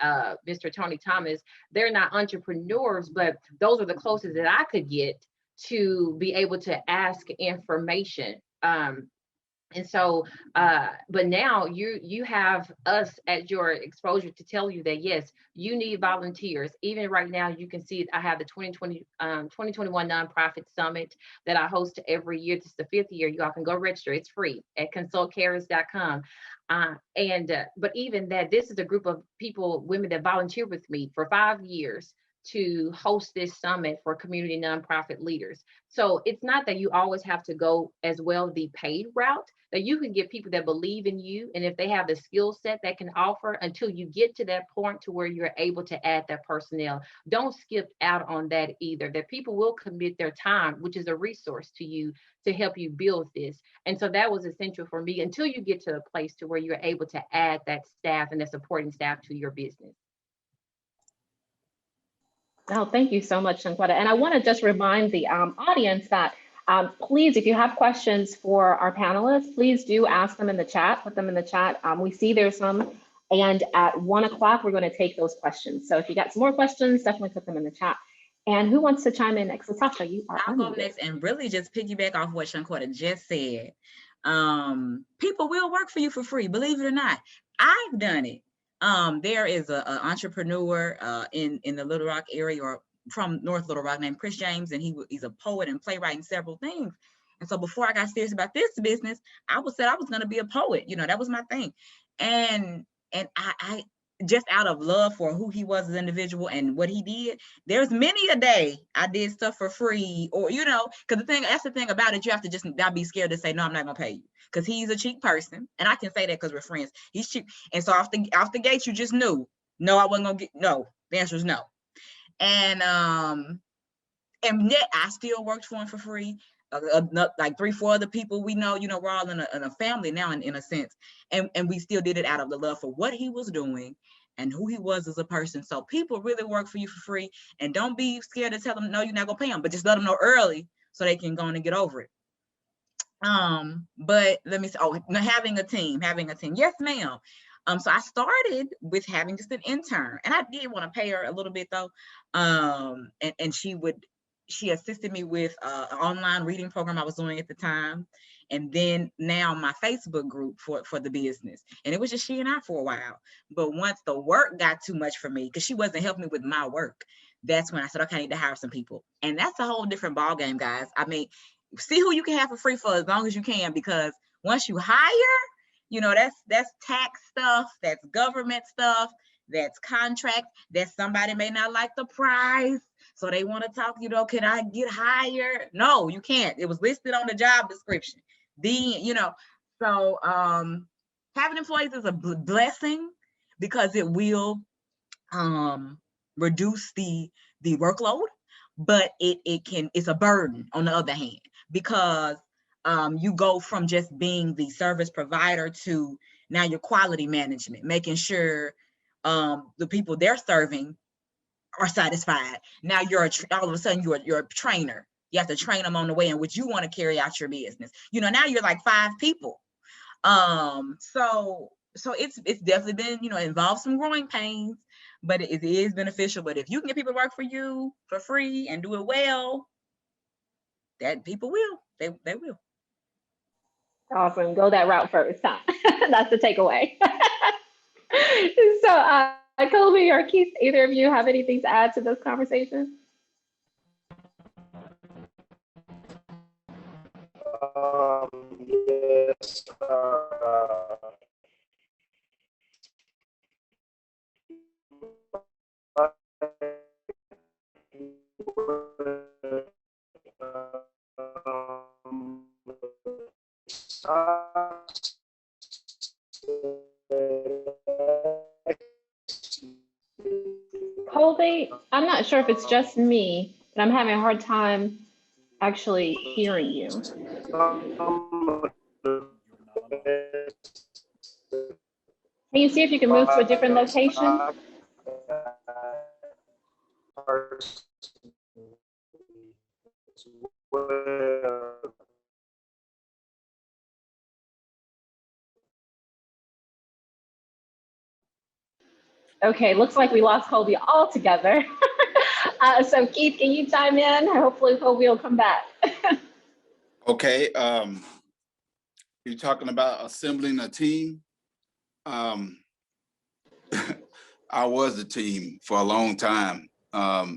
Mr. Tony Thomas. They're not entrepreneurs, but those are the closest that I could get to be able to ask information. And so, but now you have us at your exposure to tell you that, yes, you need volunteers. Even right now, you can see I have the 2021 Nonprofit Summit that I host every year. This is the 5th year. You all can go register. It's free at consultcarers.com. But even that, this is a group of women that volunteer with me for 5 years to host this summit for community nonprofit leaders. So it's not that you always have to go as well the paid route, that you can get people that believe in you, and if they have the skill set that can offer, until you get to that point to where you're able to add that personnel. Don't skip out on that either, that people will commit their time, which is a resource to you to help you build this. And so that was essential for me until you get to a place to where you're able to add that staff and the supporting staff to your business. Oh, thank you so much, Shanquetta. And I want to just remind the audience that Please, if you have questions for our panelists, please do ask them in the chat, put them in the chat. We see there's some, and at 1 o'clock, we're going to take those questions. So if you got some more questions, definitely put them in the chat. And who wants to chime in next? Latasha, you are I'll go unmuted. next and really just piggyback off what Shanquetta just said. People will work for you for free, believe it or not. I've done it. There is an entrepreneur in the Little Rock area, or from North Little Rock, named Chris James, and he's a poet and playwright and several things. And so before I got serious about this business, I said I was going to be a poet. You know, that was my thing. And I just out of love for who he was as an individual and what he did, there's many a day I did stuff for free, or, you know, because that's the thing about it. You have to just not be scared to say, no, I'm not going to pay you, because he's a cheap person. And I can say that because we're friends. He's cheap. And so off the gate, you just knew, no, I wasn't going to get, no, the answer is no. And yet I still worked for him for free. Like 3-4 other people we know, you know, we're all in a family now in a sense. And we still did it out of the love for what he was doing and who he was as a person. So people really work for you for free, and don't be scared to tell them, no, you're not gonna pay them, but just let them know early so they can go on and get over it. But let me say, having a team. Yes, ma'am. So I started with having just an intern, and I did want to pay her a little bit though. And she assisted me with an online reading program I was doing at the time. And then now my Facebook group for the business. And it was just she and I for a while. But once the work got too much for me, because she wasn't helping me with my work, that's when I said, okay, I need to hire some people. And that's a whole different ball game, guys. I mean, see who you can have for free for as long as you can, because once you hire, you know, that's tax stuff, that's government stuff, that's contract, that somebody may not like the price. So they want to talk, you know, can I get hired? No, you can't. It was listed on the job description. You know, so having employees is a blessing, because it will reduce the workload, but it's a burden on the other hand, because you go from just being the service provider to now your quality management, making sure the people they're serving are satisfied. Now all of a sudden you're a trainer. You have to train them on the way in which you want to carry out your business. You know, now you're like 5 people. So it's definitely been, you know, involves some growing pains, but it is beneficial. But if you can get people to work for you for free and do it well, that people will. They will. Awesome. Go that route first, huh? That's the takeaway. So, Colby or Keith, either of you have anything to add to this conversation? Yes. Colby, I'm not sure if it's just me, but I'm having a hard time actually hearing you. Can you see if you can move to a different location? Okay, looks like we lost Colby altogether. So Keith, can you chime in? Hopefully Colby will come back. Okay, you're talking about assembling a team. I was a team for a long time.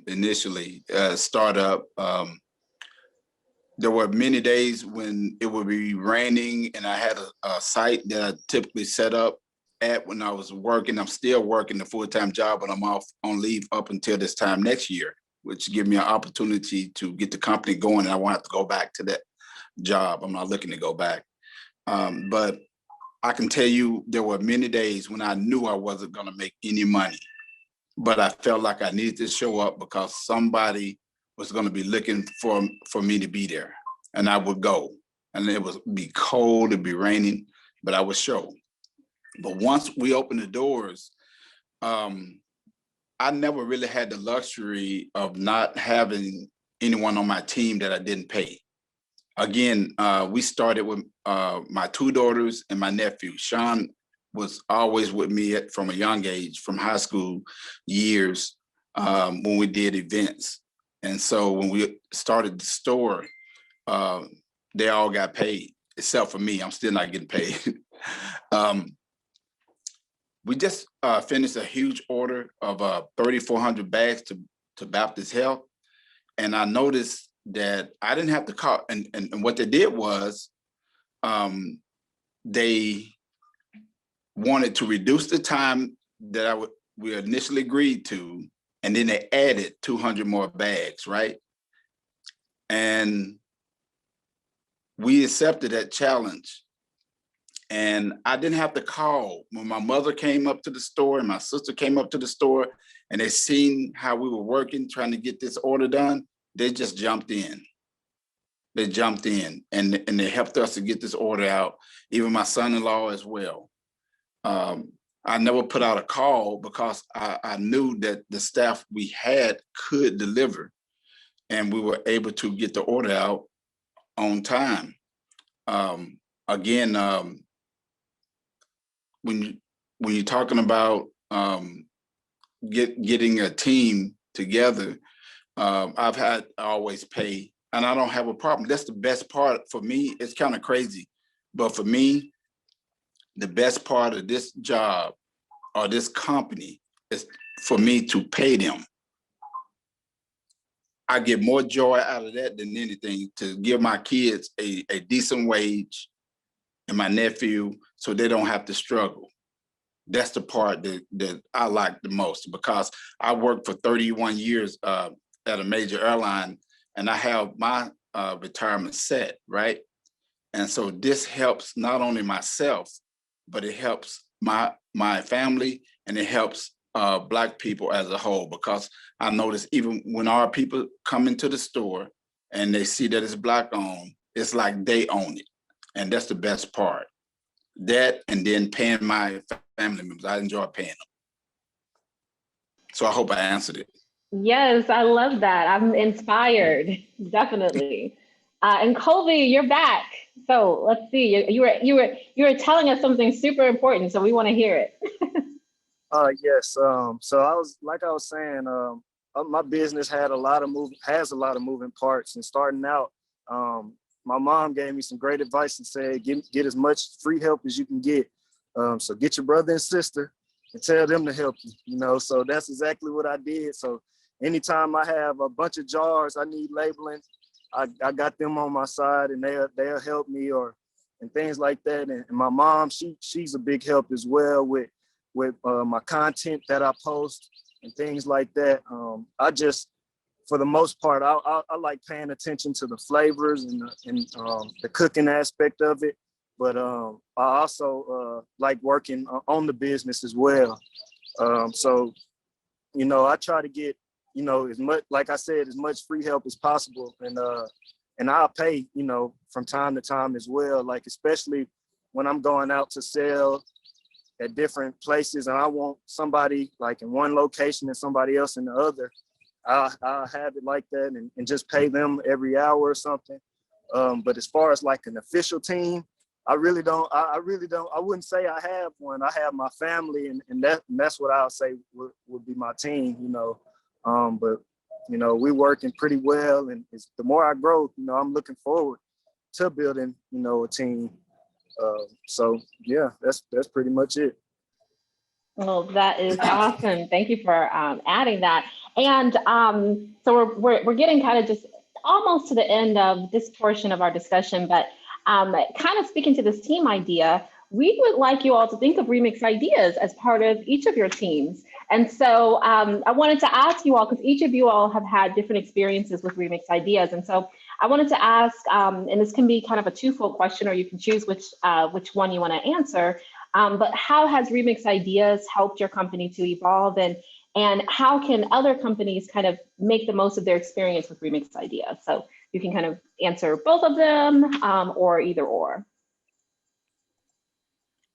Initially, startup. There were many days when it would be raining, and I had a site that I typically set up at when I was working. I'm still working the full-time job, but I'm off on leave up until this time next year, which give me an opportunity to get the company going, and I won't have to go back to that job. I'm not looking to go back. But I can tell you there were many days when I knew I wasn't going to make any money, but I felt like I needed to show up because somebody was going to be looking for me to be there, and I would go. And it would be cold, it'd be raining, but I would show. But once we opened the doors, I never really had the luxury of not having anyone on my team that I didn't pay. again, we started with my two daughters and my nephew. Sean was always with me from a young age, from high school years, when we did events. And so when we started the store, they all got paid, except for me. I'm still not getting paid. We just finished a huge order of 3,400 bags to Baptist Health. And I noticed that I didn't have to call. And what they did was they wanted to reduce the time that we initially agreed to, and then they added 200 more bags, right? And we accepted that challenge. And I didn't have to call. When my mother came up to the store and my sister came up to the store and they seen how we were working, trying to get this order done, they just jumped in. They jumped in and they helped us to get this order out, even my son-in-law as well. I never put out a call because I knew that the staff we had could deliver, and we were able to get the order out on time. Again, when you're talking about getting a team together, I've had always pay, and I don't have a problem. That's the best part for me. It's kind of crazy, but for me, the best part of this job or this company is for me to pay them. I get more joy out of that than anything, to give my kids a decent wage and my nephew so they don't have to struggle. That's the part that I like the most, because I worked for 31 years at a major airline, and I have my retirement set, right? And so this helps not only myself, but it helps my family, and it helps Black people as a whole, because I notice even when our people come into the store and they see that it's Black owned, it's like they own it. And that's the best part. That, and then paying my family members. I enjoy paying them. So I hope I answered it. Yes, I love that. I'm inspired, definitely. And Colby, you're back. So let's see. You were telling us something super important, so we want to hear it. Yes. So I was saying, my business has a lot of moving parts. And starting out, my mom gave me some great advice and said, get as much free help as you can get. So get your brother and sister and tell them to help you. You know, so that's exactly what I did. So anytime I have a bunch of jars I need labeling, I got them on my side, and they'll help me, and things like that. And my mom, she's a big help as well with my content that I post and things like that. I just, for the most part, I like paying attention to the flavors and the cooking aspect of it. But I also like working on the business as well. So, you know, I try to get, you know, as much, like I said, as much free help as possible. And I'll pay, you know, from time to time as well, like especially when I'm going out to sell at different places and I want somebody like in one location and somebody else in the other, I'll have it like that and just pay them every hour or something. But as far as like an official team, I wouldn't say I have one. I have my family, and that's what I'll say would be my team, you know. But, you know, we're working pretty well, and the more I grow, you know, I'm looking forward to building, you know, a team. So yeah, that's pretty much it. Well, that is awesome. Thank you for adding that. And so we're getting kind of just almost to the end of this portion of our discussion, but kind of speaking to this team idea, we would like you all to think of Remix Ideas as part of each of your teams. And so I wanted to ask you all, because each of you all have had different experiences with Remix Ideas. And so I wanted to ask, and this can be kind of a twofold question, or you can choose which one you want to answer. But how has Remix Ideas helped your company to evolve, and how can other companies kind of make the most of their experience with Remix Ideas? So you can kind of answer both of them, or either or.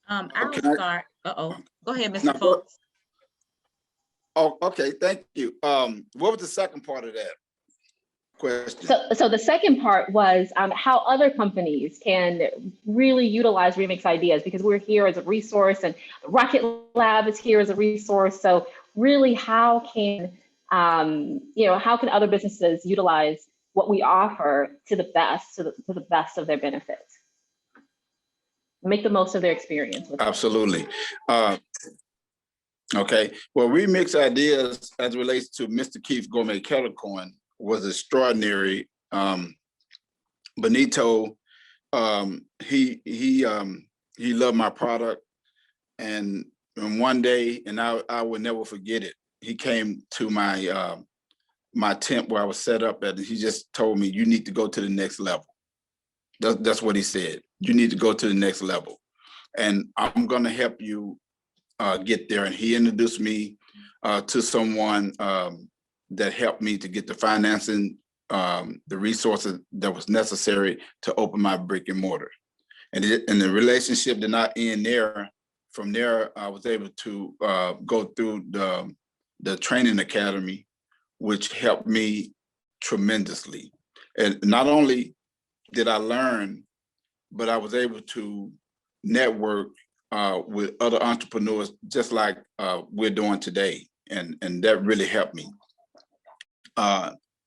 I'll start. Go ahead, Mr. No, Fultz. Oh, okay, thank you. What was the second part of that? question. So the second part was how other companies can really utilize Remix Ideas, because we're here as a resource and Rocket Lab is here as a resource. So really, how can how can other businesses utilize what we offer to the best, to the best of their benefits, make the most of their experience with Absolutely. Okay. Well, Remix Ideas, as it relates to Mr. Keith Gourmet Kettle Corn, was extraordinary. Benito, he loved my product, and one day, and I will never forget it. He came to my my tent where I was set up at, and he just told me, "You need to go to the next level." That's what he said. You need to go to the next level, and I'm going to help you get there. And he introduced me to someone that helped me to get the financing, the resources that was necessary to open my brick and mortar. And the relationship did not end there. From there, I was able to go through the training academy, which helped me tremendously. And not only did I learn, but I was able to network with other entrepreneurs, just like we're doing today. And that really helped me.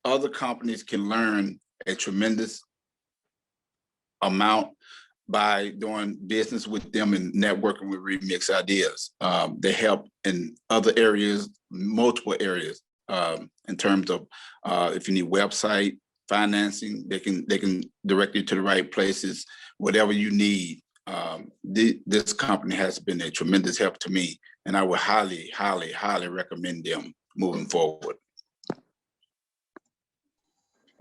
Other companies can learn a tremendous amount by doing business with them and networking with Remix Ideas. They help in other areas, multiple areas, in terms of if you need website financing, they can direct you to the right places, whatever you need. This company has been a tremendous help to me, and I would highly, highly, highly recommend them moving forward.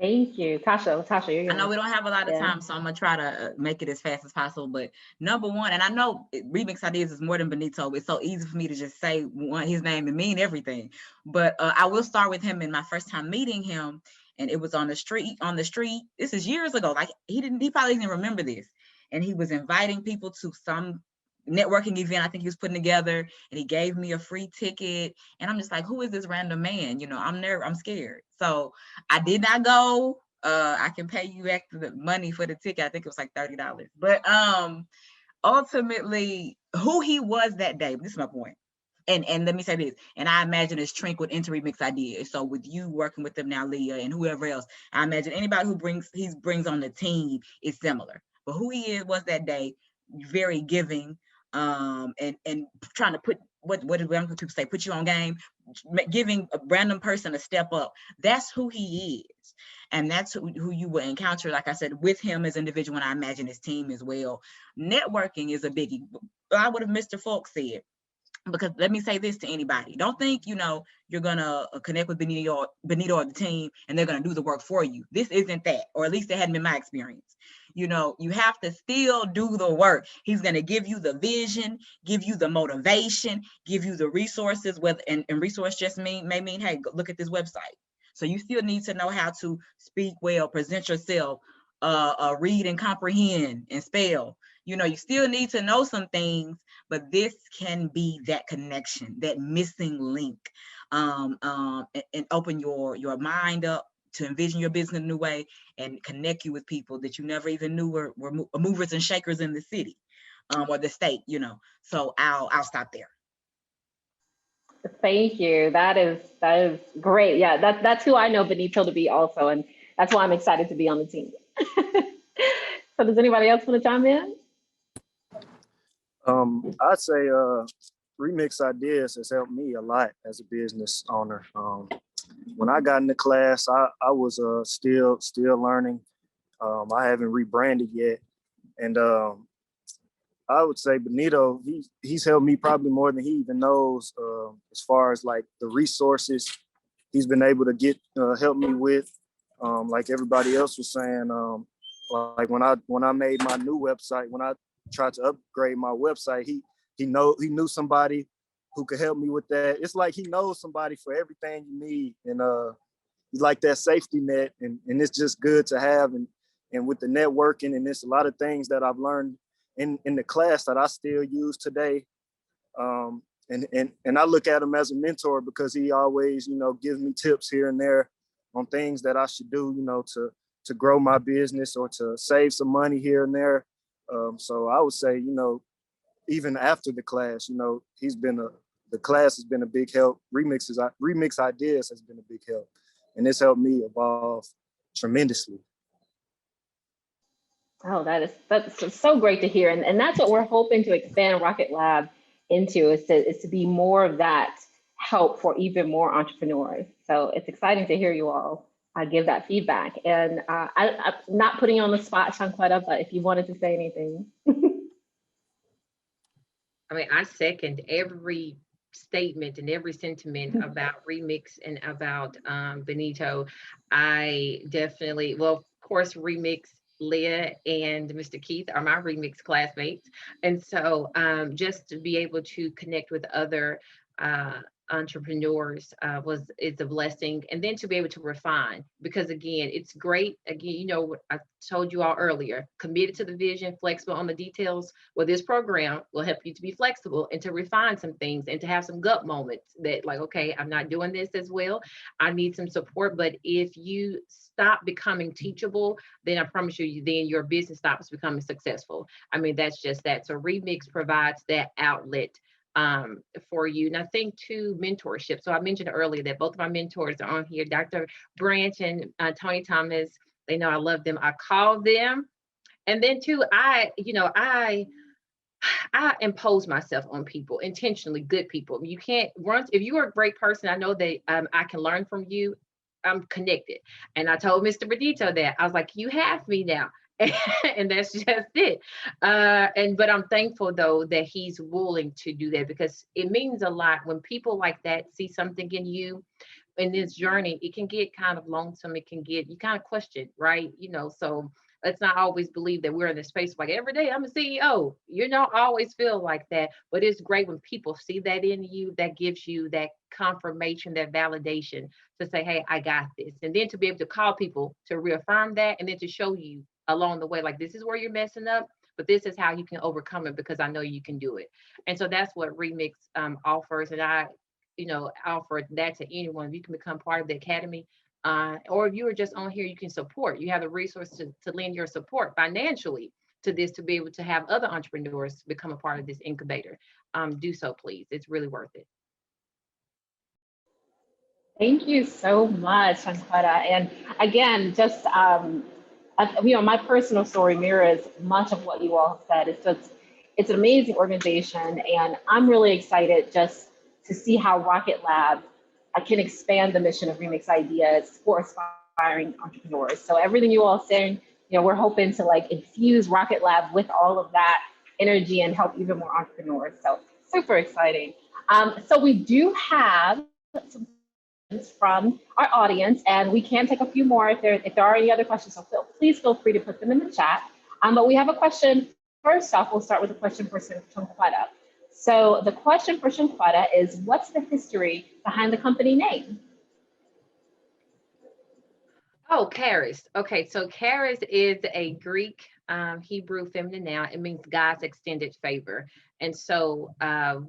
Thank you. Tasha, you're I know we don't have a lot of time, so I'm gonna try to make it as fast as possible. But number one, and I know Remix Ideas is more than Benito. It's so easy for me to just say his name and mean everything. But I will start with him in my first time meeting him, and it was on the street. This is years ago. Like he probably didn't remember this. And he was inviting people to some networking event I think he was putting together, and he gave me a free ticket. And I'm just like, who is this random man? You know, I'm scared. So I did not go. I can pay you back the money for the ticket. I think it was like $30. But ultimately, who he was that day, this is my point. And let me say this, and I imagine as Trink would enter Remix Ideas. So with you working with them now, Leah, and whoever else, I imagine anybody who brings on the team is similar. But who he was that day, very giving, and trying to put what do people say, put you on game, giving a random person a step up. That's who he is. And that's who you will encounter, like I said, with him as an individual, and I imagine his team as well. Networking is a biggie. I would have Mr. Folk said, because let me say this to anybody. Don't think, you're gonna connect with Benito or the team and they're gonna do the work for you. This isn't that, or at least it hadn't been my experience. You have to still do the work. He's gonna give you the vision, give you the motivation, give you the resources, and resource just may mean, hey, look at this website. So you still need to know how to speak well, present yourself, read and comprehend and spell. You still need to know some things, but this can be that connection, that missing link, and open your mind up to envision your business in a new way and connect you with people that you never even knew were movers and shakers in the city, or the state, So I'll stop there. Thank you. That is great. Yeah, that's who I know Benito to be also, and that's why I'm excited to be on the team. So does anybody else want to chime in? I'd say Remix Ideas has helped me a lot as a business owner. When I got into class, I was still learning. I haven't rebranded yet, and I would say Benito, he's helped me probably more than he even knows, as far as like the resources he's been able to get help me with. Like everybody else was saying, like when I made my new website, when I tried to upgrade my website, he knew somebody who could help me with that. It's like he knows somebody for everything you need, and he's like that safety net, and it's just good to have. And with the networking, and there's a lot of things that I've learned in the class that I still use today. And I look at him as a mentor because he always, gives me tips here and there on things that I should do, you know, to grow my business or to save some money here and there. So I would say, you know, even after the class, you know, the class has been a big help. Remix Ideas has been a big help. And it's helped me evolve tremendously. Oh, that's so great to hear. And that's what we're hoping to expand Rocket Lab into, is to be more of that help for even more entrepreneurs. So it's exciting to hear you all give that feedback. And I'm not putting you on the spot, Shanquetta, but if you wanted to say anything. I mean, I second every statement and every sentiment about Remix and about Benito. I definitely, well, of course, Remix, Leah and Mr. Keith are my Remix classmates. And so just to be able to connect with other entrepreneurs is a blessing. And then to be able to refine, because again, it's great. Again, you know, I told you all earlier, committed to the vision, flexible on the details. Well, this program will help you to be flexible and to refine some things and to have some gut moments that like, okay, I'm not doing this as well. I need some support. But if you stop becoming teachable, then I promise you, then your business stops becoming successful. I mean, that's just that. So Remix provides that outlet for you. And I think too, mentorship. So I mentioned earlier that both of my mentors are on here, Dr. Branch and Tony Thomas. They know I love them. I call them. And then too, I impose myself on people intentionally, good people. You can't run. If you are a great person, I know that I can learn from you. I'm connected. And I told Mr. Benito that I was like, you have me now. And that's just it. But I'm thankful though that he's willing to do that, because it means a lot when people like that see something in you in this journey. It can get kind of lonesome. It can get, you kind of question, right? You know, so let's not always believe that we're in this space like every day I'm a CEO. You don't always feel like that, but it's great when people see that in you. That gives you that confirmation, that validation to say, hey, I got this. And then to be able to call people to reaffirm that, and then to show you along the way, like, this is where you're messing up, but this is how you can overcome it, because I know you can do it. And so that's what Remix offers. And I, you know, offer that to anyone. You can become part of the academy, or if you are just on here, you can support. You have the resource to lend your support financially to this, to be able to have other entrepreneurs become a part of this incubator. Do so, please. It's really worth it. Thank you so much, Shanquetta. And again, just you know, my personal story mirrors much of what you all have said. It's an amazing organization, and I'm really excited just to see how Rocket Lab can expand the mission of Remix Ideas for aspiring entrepreneurs. So everything you all saying, you know, we're hoping to like infuse Rocket Lab with all of that energy and help even more entrepreneurs. So super exciting. So we do have some from our audience, and we can take a few more if there are any other questions. So please feel free to put them in the chat. But we have a question. First off, we'll start with a question for Shanquetta. So the question for Shanquetta is, what's the history behind the company name? Oh, Charis. Okay, so Charis is a Greek Hebrew feminine noun. It means God's extended favor. And so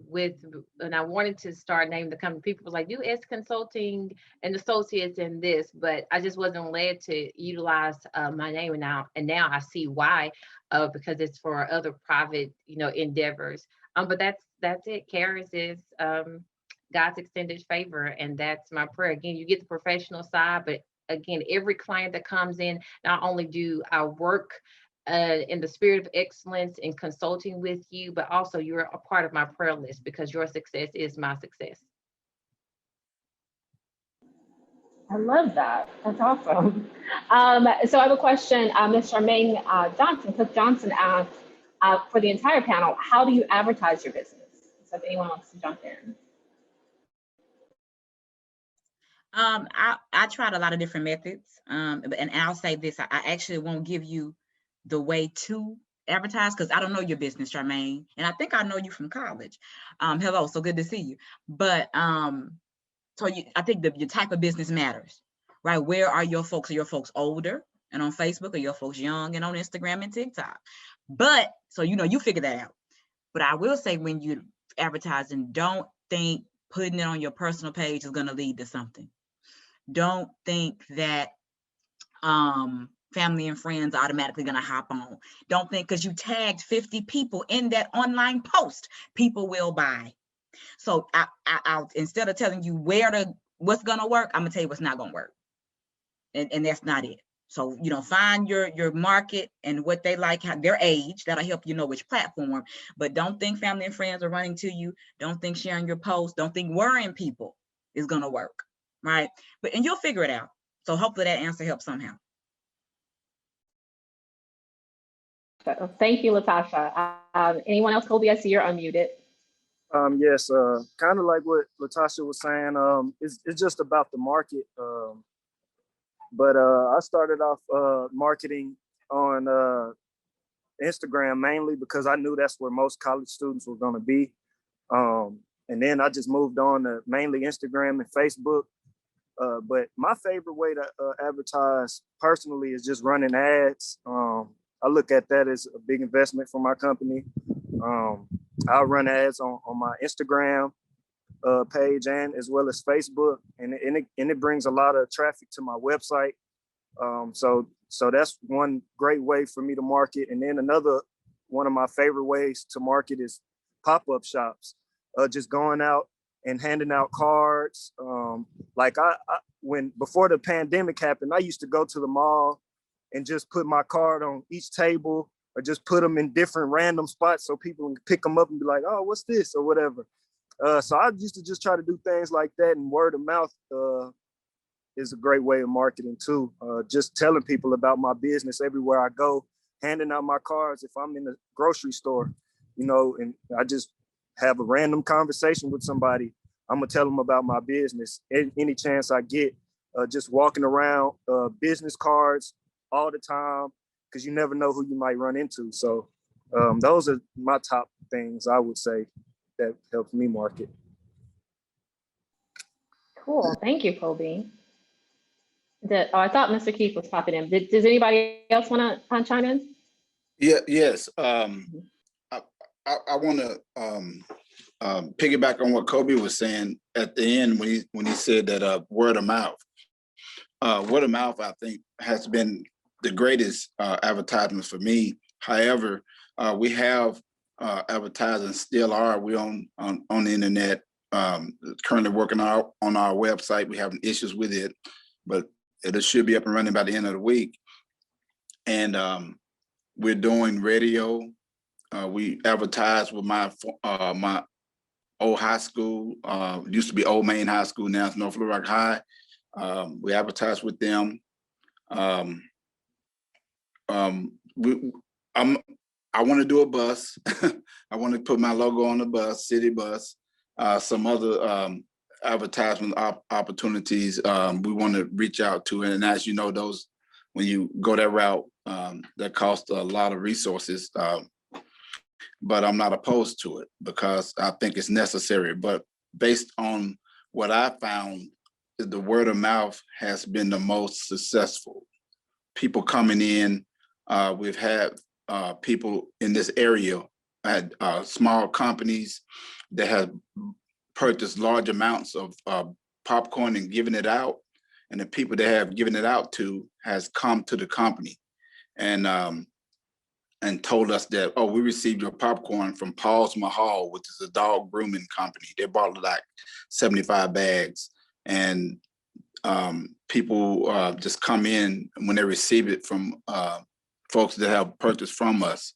when I wanted to start naming the company, people was like, do S Consulting and Associates in this, but I just wasn't led to utilize my name. And now I see why, because it's for other private, you know, endeavors. But that's it. Charis is God's extended favor, and that's my prayer. Again, you get the professional side, but again, every client that comes in, not only do I work in the spirit of excellence in consulting with you, but also you're a part of my prayer list, because your success is my success. I love that. That's awesome. So I have a question, Ms. Charmaine Johnson. Cook Johnson asked, for the entire panel, how do you advertise your business? So if anyone wants to jump in. I tried a lot of different methods, and I'll say this, I actually won't give you the way to advertise, because I don't know your business, Charmaine, and I think I know you from college. Hello, so good to see you. But so I think your type of business matters, right? Where are your folks? Are your folks older and on Facebook? Are your folks young and on Instagram and TikTok? But so, you know, you figure that out. But I will say, when you're advertising, don't think putting it on your personal page is going to lead to something. Don't think that family and friends are automatically going to hop on. Don't think because you tagged 50 people in that online post, people will buy. So I'll instead of telling you what's going to work, I'm going to tell you what's not going to work. And that's not it. So, find your market and what they like, their age. That'll help you know which platform. But don't think family and friends are running to you. Don't think sharing your post. Don't think worrying people is going to work, right? And you'll figure it out. So hopefully that answer helps somehow. Thank you, Latasha. Anyone else? Colby, I see you're unmuted. Yes, kind of like what Latasha was saying. It's just about the market. But I started off marketing on Instagram mainly because I knew that's where most college students were going to be. And then I just moved on to mainly Instagram and Facebook. But my favorite way to advertise personally is just running ads. I look at that as a big investment for my company. I'll run ads on my Instagram page and as well as Facebook, and it brings a lot of traffic to my website. So that's one great way for me to market. And then another one of my favorite ways to market is pop-up shops. Just going out and handing out cards. Like before the pandemic happened, I used to go to the mall and just put my card on each table or just put them in different random spots so people can pick them up and be like, oh, what's this or whatever. So I used to just try to do things like that, and word of mouth is a great way of marketing too. Just telling people about my business everywhere I go, handing out my cards if I'm in the grocery store, and I just have a random conversation with somebody. I'm gonna tell them about my business any chance I get. Just walking around, business cards all the time, because you never know who you might run into. So those are my top things I would say that helps me market. Cool. Thank you, Colby. I thought Mr. Keith was popping in. Does anybody else want to chime in? Yes. I want to piggyback on what Colby was saying at the end when he said that word of mouth. Word of mouth, I think, has been the greatest advertisement for me. However, we have advertising still are. We on the internet, currently working on our website. We having issues with it, but it should be up and running by the end of the week. And we're doing radio. We advertise with my old high school. Used to be Old Main High School. Now it's North Little Rock High. We advertise with them. I want to do a bus. I want to put my logo on the bus, city bus. Some other advertisement opportunities we want to reach out to. And as you know, those, when you go that route, that costs a lot of resources. But I'm not opposed to it because I think it's necessary. But based on what I found, the word of mouth has been the most successful. People coming in, we've had people in this area, had small companies that have purchased large amounts of popcorn and given it out. And the people that have given it out to has come to the company and told us that, oh, we received your popcorn from Paul's Mahal, which is a dog grooming company. They bought like 75 bags. And people just come in when they receive it from folks that have purchased from us.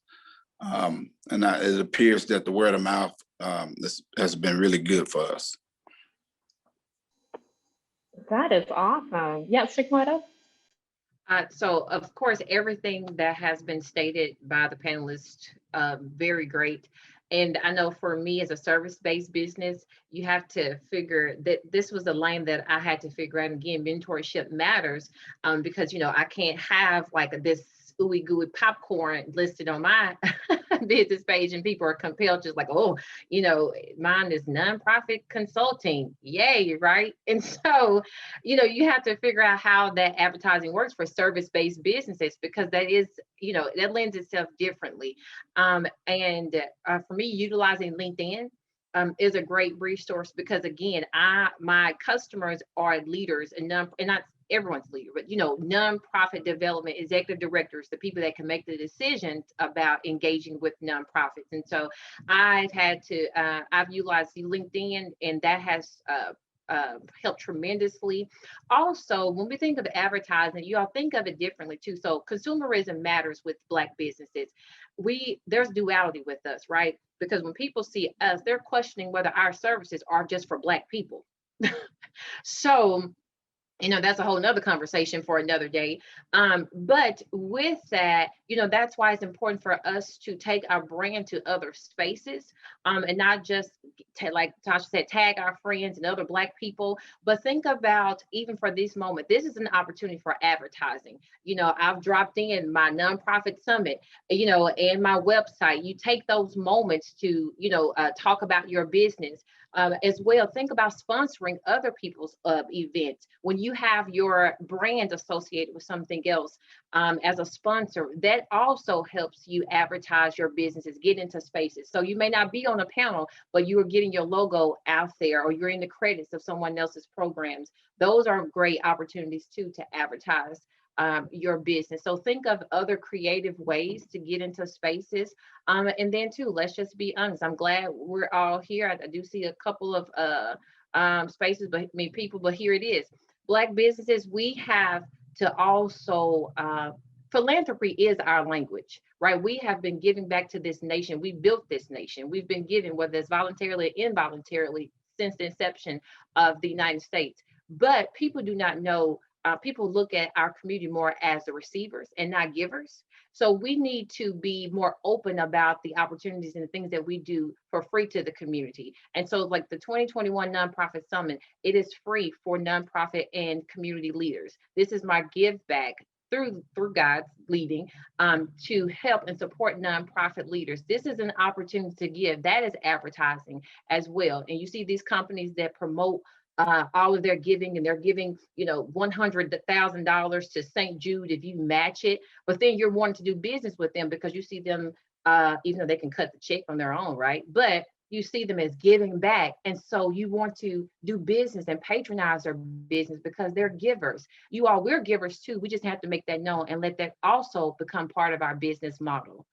And it appears that the word of mouth has been really good for us. That is awesome. Yeah, Chiquita? So of course, everything that has been stated by the panelists, very great. And I know for me as a service-based business, you have to figure that this was the lane that I had to figure out. Again, mentorship matters because, I can't have like this ooey gooey popcorn listed on my business page and people are compelled just like, oh, mine is nonprofit consulting. Yay, right? And so, you have to figure out how that advertising works for service-based businesses because that is, that lends itself differently. And for me, utilizing LinkedIn is a great resource because again, my customers are leaders and not everyone's leader, but nonprofit development executive directors, the people that can make the decisions about engaging with nonprofits. And so I've utilized LinkedIn, and that has helped tremendously. Also, when we think of advertising, you all think of it differently too. So consumerism matters with Black businesses. There's duality with us, right? Because when people see us, they're questioning whether our services are just for Black people. So that's a whole nother conversation for another day. But with that, that's why it's important for us to take our brand to other spaces, and not just like Tasha said, tag our friends and other Black people, but think about, even for this moment, this is an opportunity for advertising. I've dropped in my nonprofit summit, and my website. You take those moments to, talk about your business. As well, think about sponsoring other people's events. When you have your brand associated with something else as a sponsor, that also helps you advertise your businesses, get into spaces. So you may not be on a panel, but you are getting your logo out there, or you're in the credits of someone else's programs. Those are great opportunities too to advertise your business. So think of other creative ways to get into spaces. And then too, let's just be honest. I'm glad we're all here. I do see a couple of spaces, people, but here it is. Black businesses, we have to also, philanthropy is our language, right? We have been giving back to this nation. We built this nation. We've been giving, whether it's voluntarily or involuntarily, since the inception of the United States. But people do not know. People look at our community more as the receivers and not givers. So we need to be more open about the opportunities and the things that we do for free to the community. And so like the 2021 Nonprofit Summit, it is free for nonprofit and community leaders. This is my give back through God's leading to help and support nonprofit leaders. This is an opportunity to give. That is advertising as well. And you see these companies that promote all of their giving, and they're giving, $100,000 to St. Jude if you match it, but then you're wanting to do business with them because you see them, even though they can cut the check on their own, right? But you see them as giving back. And so you want to do business and patronize their business because they're givers. We're givers too. We just have to make that known and let that also become part of our business model.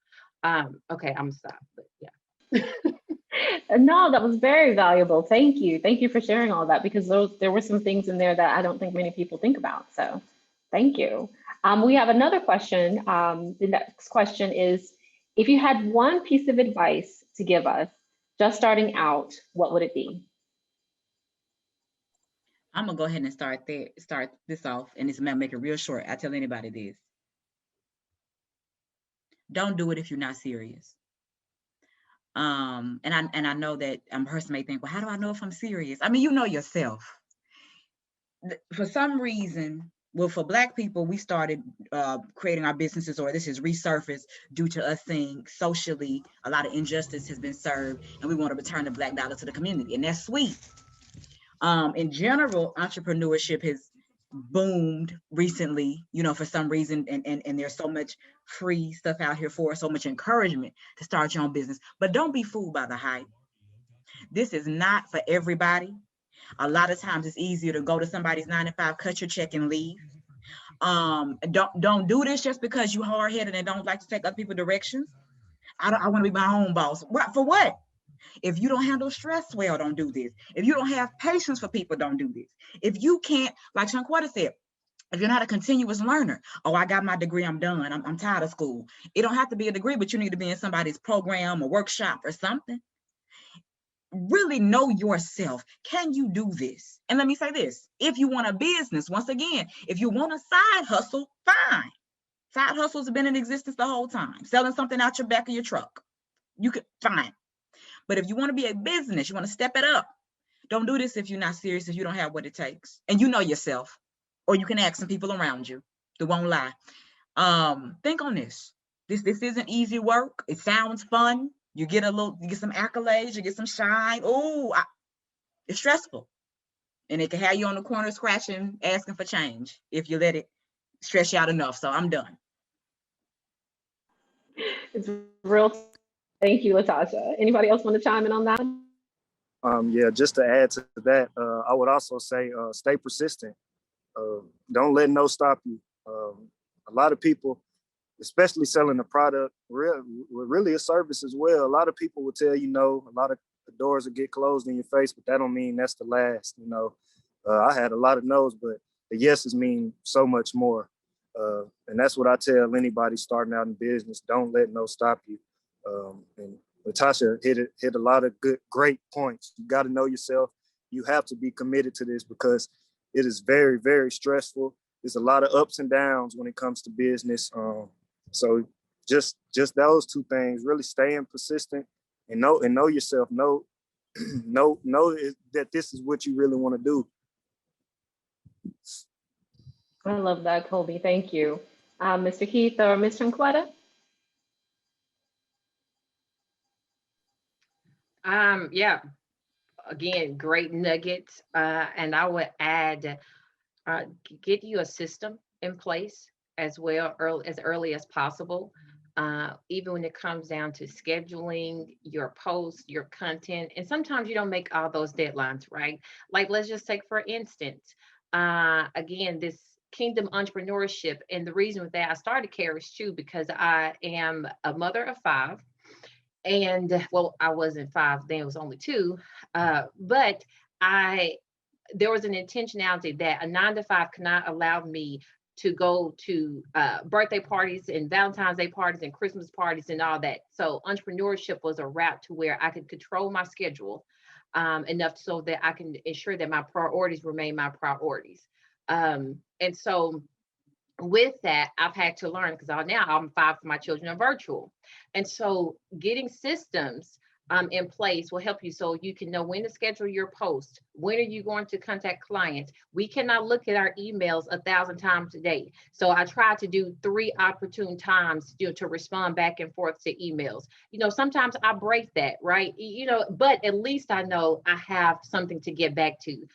Okay, I'm gonna stop, but yeah. No, that was very valuable. Thank you. Thank you for sharing all that, because there were some things in there that I don't think many people think about. So thank you. We have another question. The next question is, if you had one piece of advice to give us just starting out, what would it be? I'm gonna go ahead and start this off, and this might make it real short. I tell anybody this. Don't do it if you're not serious. And I know that a person may think, well, how do I know if I'm serious? I mean, you know yourself. For some reason, well, for Black people, we started creating our businesses, or this has resurfaced due to us seeing socially a lot of injustice has been served, and we want to return the Black dollar to the community, and that's sweet. In general, entrepreneurship has boomed recently, for some reason, and there's so much free stuff out here for us, so much encouragement to start your own business. But don't be fooled by the hype. This is not for everybody. A lot of times it's easier to go to somebody's 9-to-5, cut your check and leave. Don't do this just because you're hard-headed and don't like to take other people's directions. I want to be my own boss. For what? If you don't handle stress well, don't do this. If you don't have patience for people, don't do this. If you can't, like Shanquetta said, if you're not a continuous learner, I got my degree, I'm done, I'm tired of school. It don't have to be a degree, but you need to be in somebody's program or workshop or something. Really know yourself. Can you do this? And let me say this, if you want a business, once again, if you want a side hustle, fine. Side hustles have been in existence the whole time. Selling something out your back of your truck, you could, fine. But if you want to be a business, you want to step it up, don't do this if you're not serious, if you don't have what it takes. And you know yourself, or you can ask some people around you that won't lie. Think on this. This isn't easy work. It sounds fun. You get some accolades, you get some shine. It's stressful. And it can have you on the corner scratching, asking for change if you let it stress you out enough. So I'm done. It's real. Thank you, Latasha. Anybody else want to chime in on that? Yeah, just to add to that, I would also say stay persistent. Don't let no stop you. A lot of people, especially selling a product, really a service as well. A lot of people will tell you no. A lot of doors will get closed in your face, but that don't mean that's the last. You know, I had a lot of no's, but the yeses mean so much more. And that's what I tell anybody starting out in business. Don't let no stop you. And Natasha hit a lot of great points. You got to know yourself. You have to be committed to this because it is very, very stressful. There's a lot of ups and downs when it comes to business. So just those two things, really staying persistent and know yourself. Know that this is what you really want to do. I love that, Colby. Thank you. Mr. Keith or Mr. Nkweta? Yeah, again, great nuggets. And I would add, get you a system in place as well, as early as possible. Even when it comes down to scheduling your posts, your content, and sometimes you don't make all those deadlines, right? Like, let's just take, for instance, again, this Kingdom Entrepreneurship. And the reason with that, I started Carriage too, because I am a mother of 5. And well, I wasn't 5, then it was only 2. But there was an intentionality that a 9 to 5 cannot allow me to go to birthday parties and Valentine's Day parties and Christmas parties and all that. So entrepreneurship was a route to where I could control my schedule enough so that I can ensure that my priorities remain my priorities. And so with that, I've had to learn, because now I'm 5 for my children are virtual. And so getting systems in place will help you, so you can know when to schedule your post. When are you going to contact clients? We cannot look at our emails 1,000 times a day. So I try to do 3 opportune times, to respond back and forth to emails. Sometimes I break that, right? But at least I know I have something to get back to.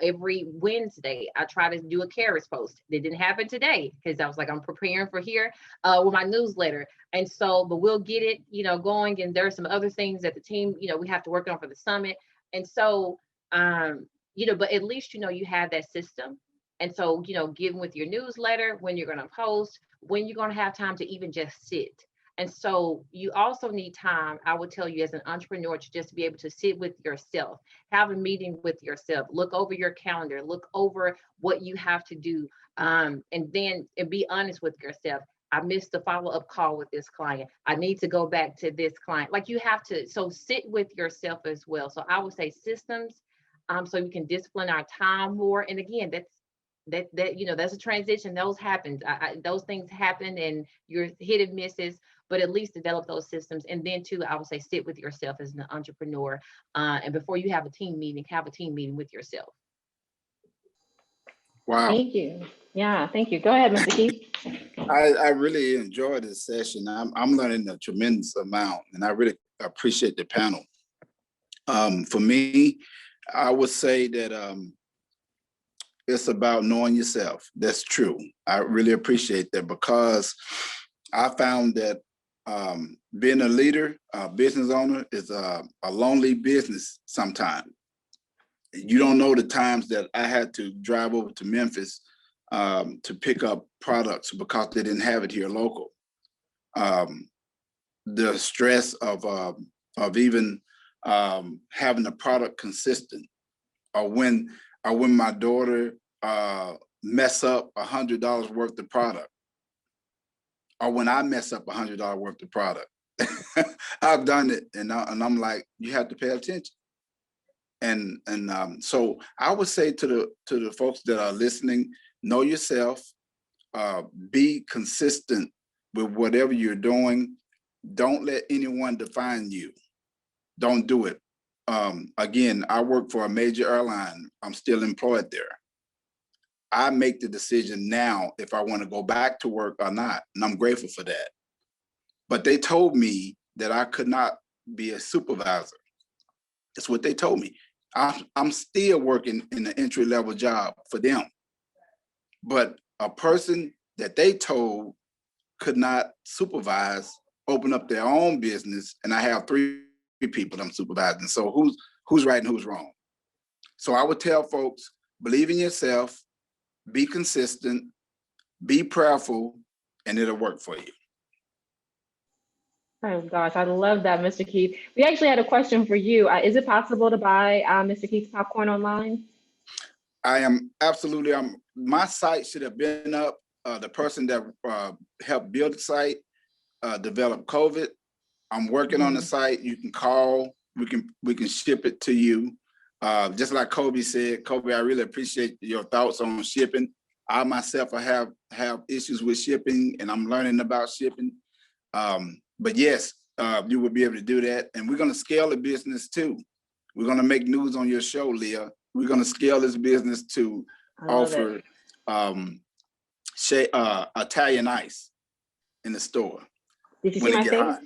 Every Wednesday, I try to do a Carriage post. It didn't happen today because I was like, I'm preparing for here with my newsletter. And so, but we'll get it, going. And there's some other things that the team, we have to work on for the summit. And so, but at least, you have that system. And so, given with your newsletter, when you're going to post, when you're going to have time to even just sit. And so you also need time, I would tell you, as an entrepreneur, to just be able to sit with yourself, have a meeting with yourself, look over your calendar, look over what you have to do, and be honest with yourself. I missed the follow-up call with this client. I need to go back to this client. Like, you have to, so sit with yourself as well. So I would say systems, so we can discipline our time more. And again, that's a transition. Those happens. Those things happen, and you're hit and misses. But at least develop those systems. And then too, I would say sit with yourself as an entrepreneur. And before you have a team meeting, have a team meeting with yourself. Wow. Thank you. Yeah, thank you. Go ahead, Mr. Keith. I really enjoyed this session. I'm learning a tremendous amount, and I really appreciate the panel. For me, I would say that it's about knowing yourself. That's true. I really appreciate that, because I found that being a leader, a business owner, is a lonely business sometimes. You don't know the times that I had to drive over to Memphis to pick up products because they didn't have it here local. The stress of even having the product consistent, or when my daughter mess up $100 worth of product, or when I mess up $100 worth of product. I've done it, and I'm like, you have to pay attention. And so I would say to the folks that are listening, know yourself, be consistent with whatever you're doing. Don't let anyone define you. Don't do it. Again, I work for a major airline. I'm still employed there. I make the decision now if I want to go back to work or not, and I'm grateful for that. But they told me that I could not be a supervisor. That's what they told me. I'm still working in an entry-level job for them. But a person that they told could not supervise, open up their own business, and I have 3 people I'm supervising. So who's right and who's wrong. So I would tell folks, believe in yourself, be consistent, be prayerful, and it'll work for you. Oh gosh, I love that, Mr. Keith. We actually had a question for you. Is it possible to buy Mr. Keith's popcorn online? I am absolutely, my site should have been up. The person that helped build the site developed COVID. I'm working on the site. You can call, we can ship it to you. Just like Kobe said, Kobe, I really appreciate your thoughts on shipping. I myself, I have issues with shipping, and I'm learning about shipping. But yes, you will be able to do that. And we're going to scale the business too. We're going to make news on your show, Leah. We're going to scale this business to offer Italian ice in the store. Did you see my face? Hot.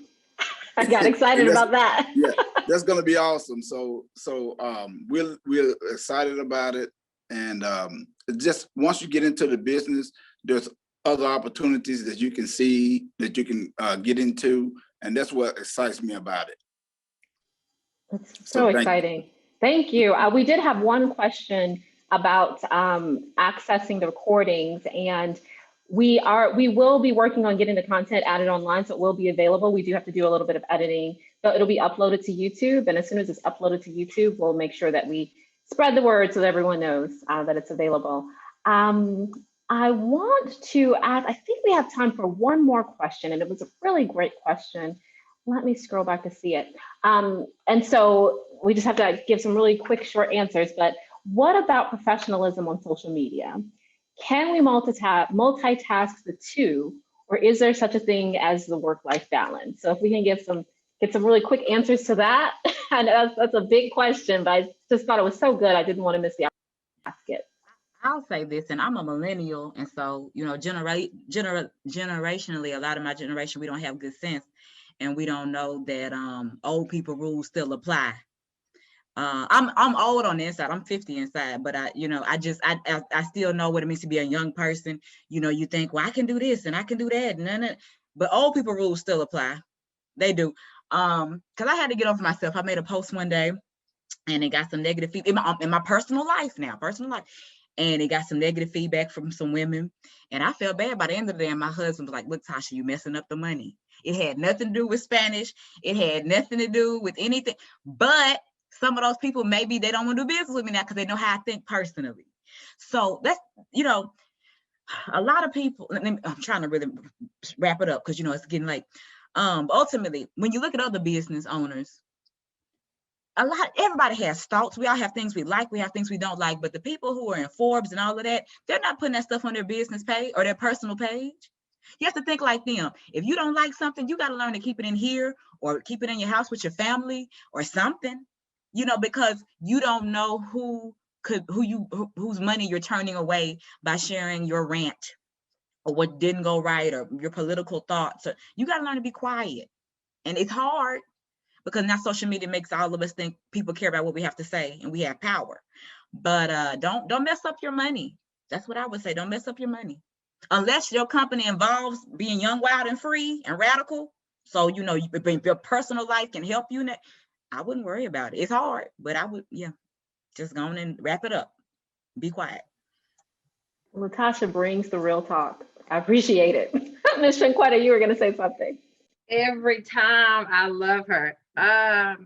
I got excited about that. Yeah, that's going to be awesome. So we're excited about it. And just once you get into the business, there's other opportunities that you can see, that you can get into. And that's what excites me about it. That's so exciting. Thank you. We did have one question about accessing the recordings, and we will be working on getting the content added online, so it will be available. We do have to do a little bit of editing, but it'll be uploaded to YouTube. And as soon as it's uploaded to YouTube, we'll make sure that we spread the word so that everyone knows that it's available. I want to ask, I think we have time for one more question, and it was a really great question. Let me scroll back to see it. And so we just have to give some really quick, short answers, but what about professionalism on social media? Can we multitask the two, or is there such a thing as the work-life balance? So if we can get some really quick answers to that, and that's a big question, but I just thought it was so good, I didn't want to miss the opportunity to ask it. I'll say this, and I'm a millennial, and so, you know, generationally, a lot of my generation, we don't have good sense, and we don't know that old people rules still apply. I'm old on the inside. I'm 50 inside, but I still know what it means to be a young person. You know, you think, well, I can do this and I can do that, but old people rules still apply. They do. Because I had to get over myself. I made a post one day, and it got some negative feedback in my personal life. And it got some negative feedback from some women. And I felt bad. By the end of the day, my husband was like, look, Tasha, you messing up the money. It had nothing to do with Spanish. It had nothing to do with anything. But some of those people, maybe they don't want to do business with me now because they know how I think personally. So that's, a lot of people, I'm trying to really wrap it up because, it's getting late. Ultimately, when you look at other business owners, everybody has thoughts. We all have things we like, we have things we don't like, but the people who are in Forbes and all of that, they're not putting that stuff on their business page or their personal page. You have to think like them. If you don't like something, you got to learn to keep it in here or keep it in your house with your family or something, because you don't know whose money you're turning away by sharing your rant or what didn't go right or your political thoughts. You got to learn to be quiet. And it's hard, because now social media makes all of us think people care about what we have to say and we have power. But don't mess up your money. That's what I would say. Don't mess up your money. Unless your company involves being young, wild, and free and radical. So, your personal life can help you. I wouldn't worry about it. It's hard, but I would, just go on and wrap it up. Be quiet. Latasha brings the real talk. I appreciate it. Ms. Shanquetta, you were going to say something. Every time. I love her. I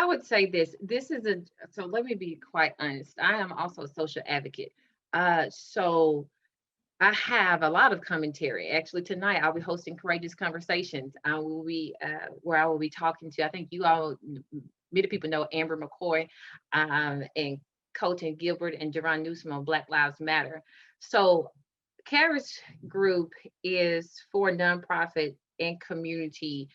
would say this is so let me be quite honest. I am also a social advocate. So I have a lot of commentary. Actually, tonight I'll be hosting Courageous Conversations. I will be where I will be talking to, I think you all, many people know Amber McCoy and Colton Gilbert and Jerron Newsom on Black Lives Matter. So CARES Group is for nonprofit and community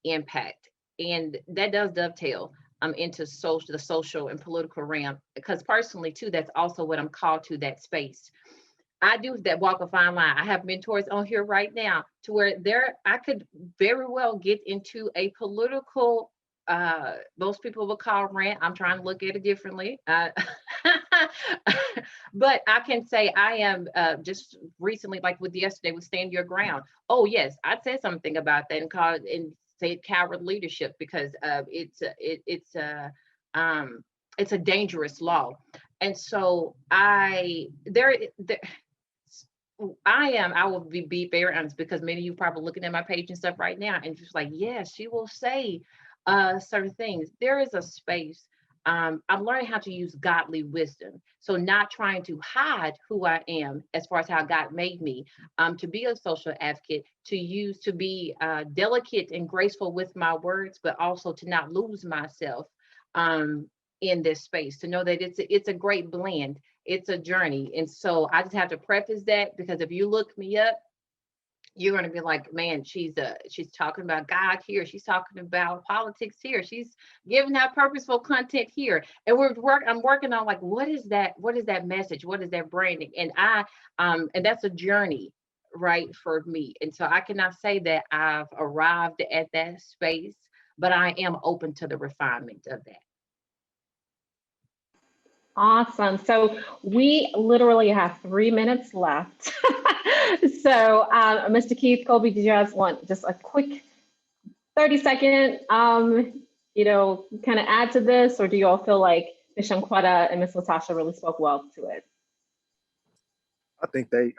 impact. And that does dovetail into the social and political realm, because personally too, that's also what I'm called to, that space. I do that walk a fine line. I have mentors on here right now to where I could very well get into a political, most people would call rant. I'm trying to look at it differently. But I can say I am just recently, like with yesterday with Stand Your Ground. Oh yes, I said something about that and said coward leadership, because it's it's a dangerous law. And so I will be very honest, because many of you probably looking at my page and stuff right now and just like, yeah, she will say certain things. There is a space. I'm learning how to use godly wisdom. So not trying to hide who I am as far as how God made me, to be a social advocate, to be delicate and graceful with my words, but also to not lose myself in this space, to know that it's a great blend. It's a journey. And so I just have to preface that, because if you look me up, you're going to be like, man, she's talking about God here. She's talking about politics here. She's giving out purposeful content here. And I'm working on, like, what is that message? What is that branding? And and that's a journey, right, for me. And so I cannot say that I've arrived at that space, but I am open to the refinement of that. Awesome. So we literally have 3 minutes left. So Mr. Keith, Colby, did you guys want just a quick 30-second, kind of add to this, or do you all feel like Ms. Shankwetta and Ms. Latasha really spoke well to it? I think they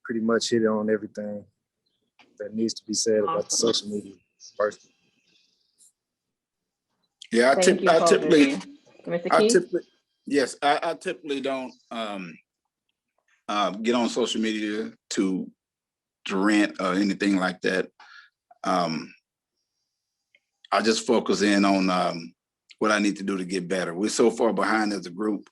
pretty much hit on everything that needs to be said about the social media first. Yeah, I typically don't get on social media to rant or anything like that. I just focus in on what I need to do to get better. We're so far behind as a group,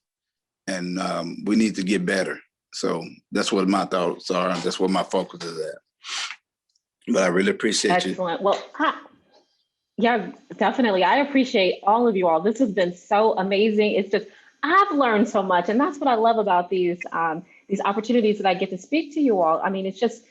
and we need to get better. So that's what my thoughts are, and that's what my focus is at. But I really appreciate you. Excellent. Well, yeah, definitely. I appreciate all of you all. This has been so amazing. It's just, I've learned so much, and that's what I love about these opportunities that I get to speak to you all. I mean, it's just,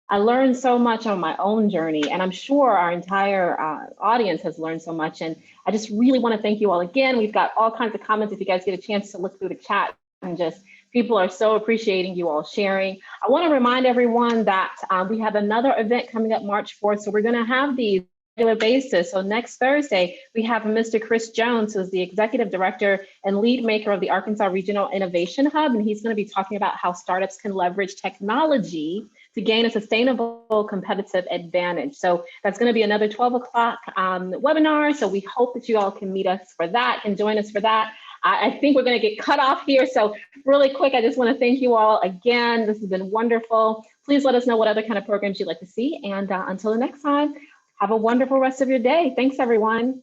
I learned so much on my own journey, and I'm sure our entire audience has learned so much. And I just really want to thank you all again. We've got all kinds of comments if you guys get a chance to look through the chat, and just people are so appreciating you all sharing. I want to remind everyone that we have another event coming up March 4th. So we're going to have these regular basis. So next Thursday, we have Mr. Chris Jones, who's the Executive Director and lead maker of the Arkansas Regional Innovation Hub. And he's going to be talking about how startups can leverage technology to gain a sustainable competitive advantage. So that's going to be another 12 o'clock webinar. So we hope that you all can meet us for that and join us for that. I think we're going to get cut off here. So really quick, I just want to thank you all again. This has been wonderful. Please let us know what other kind of programs you'd like to see. And until the next time, have a wonderful rest of your day. Thanks, everyone.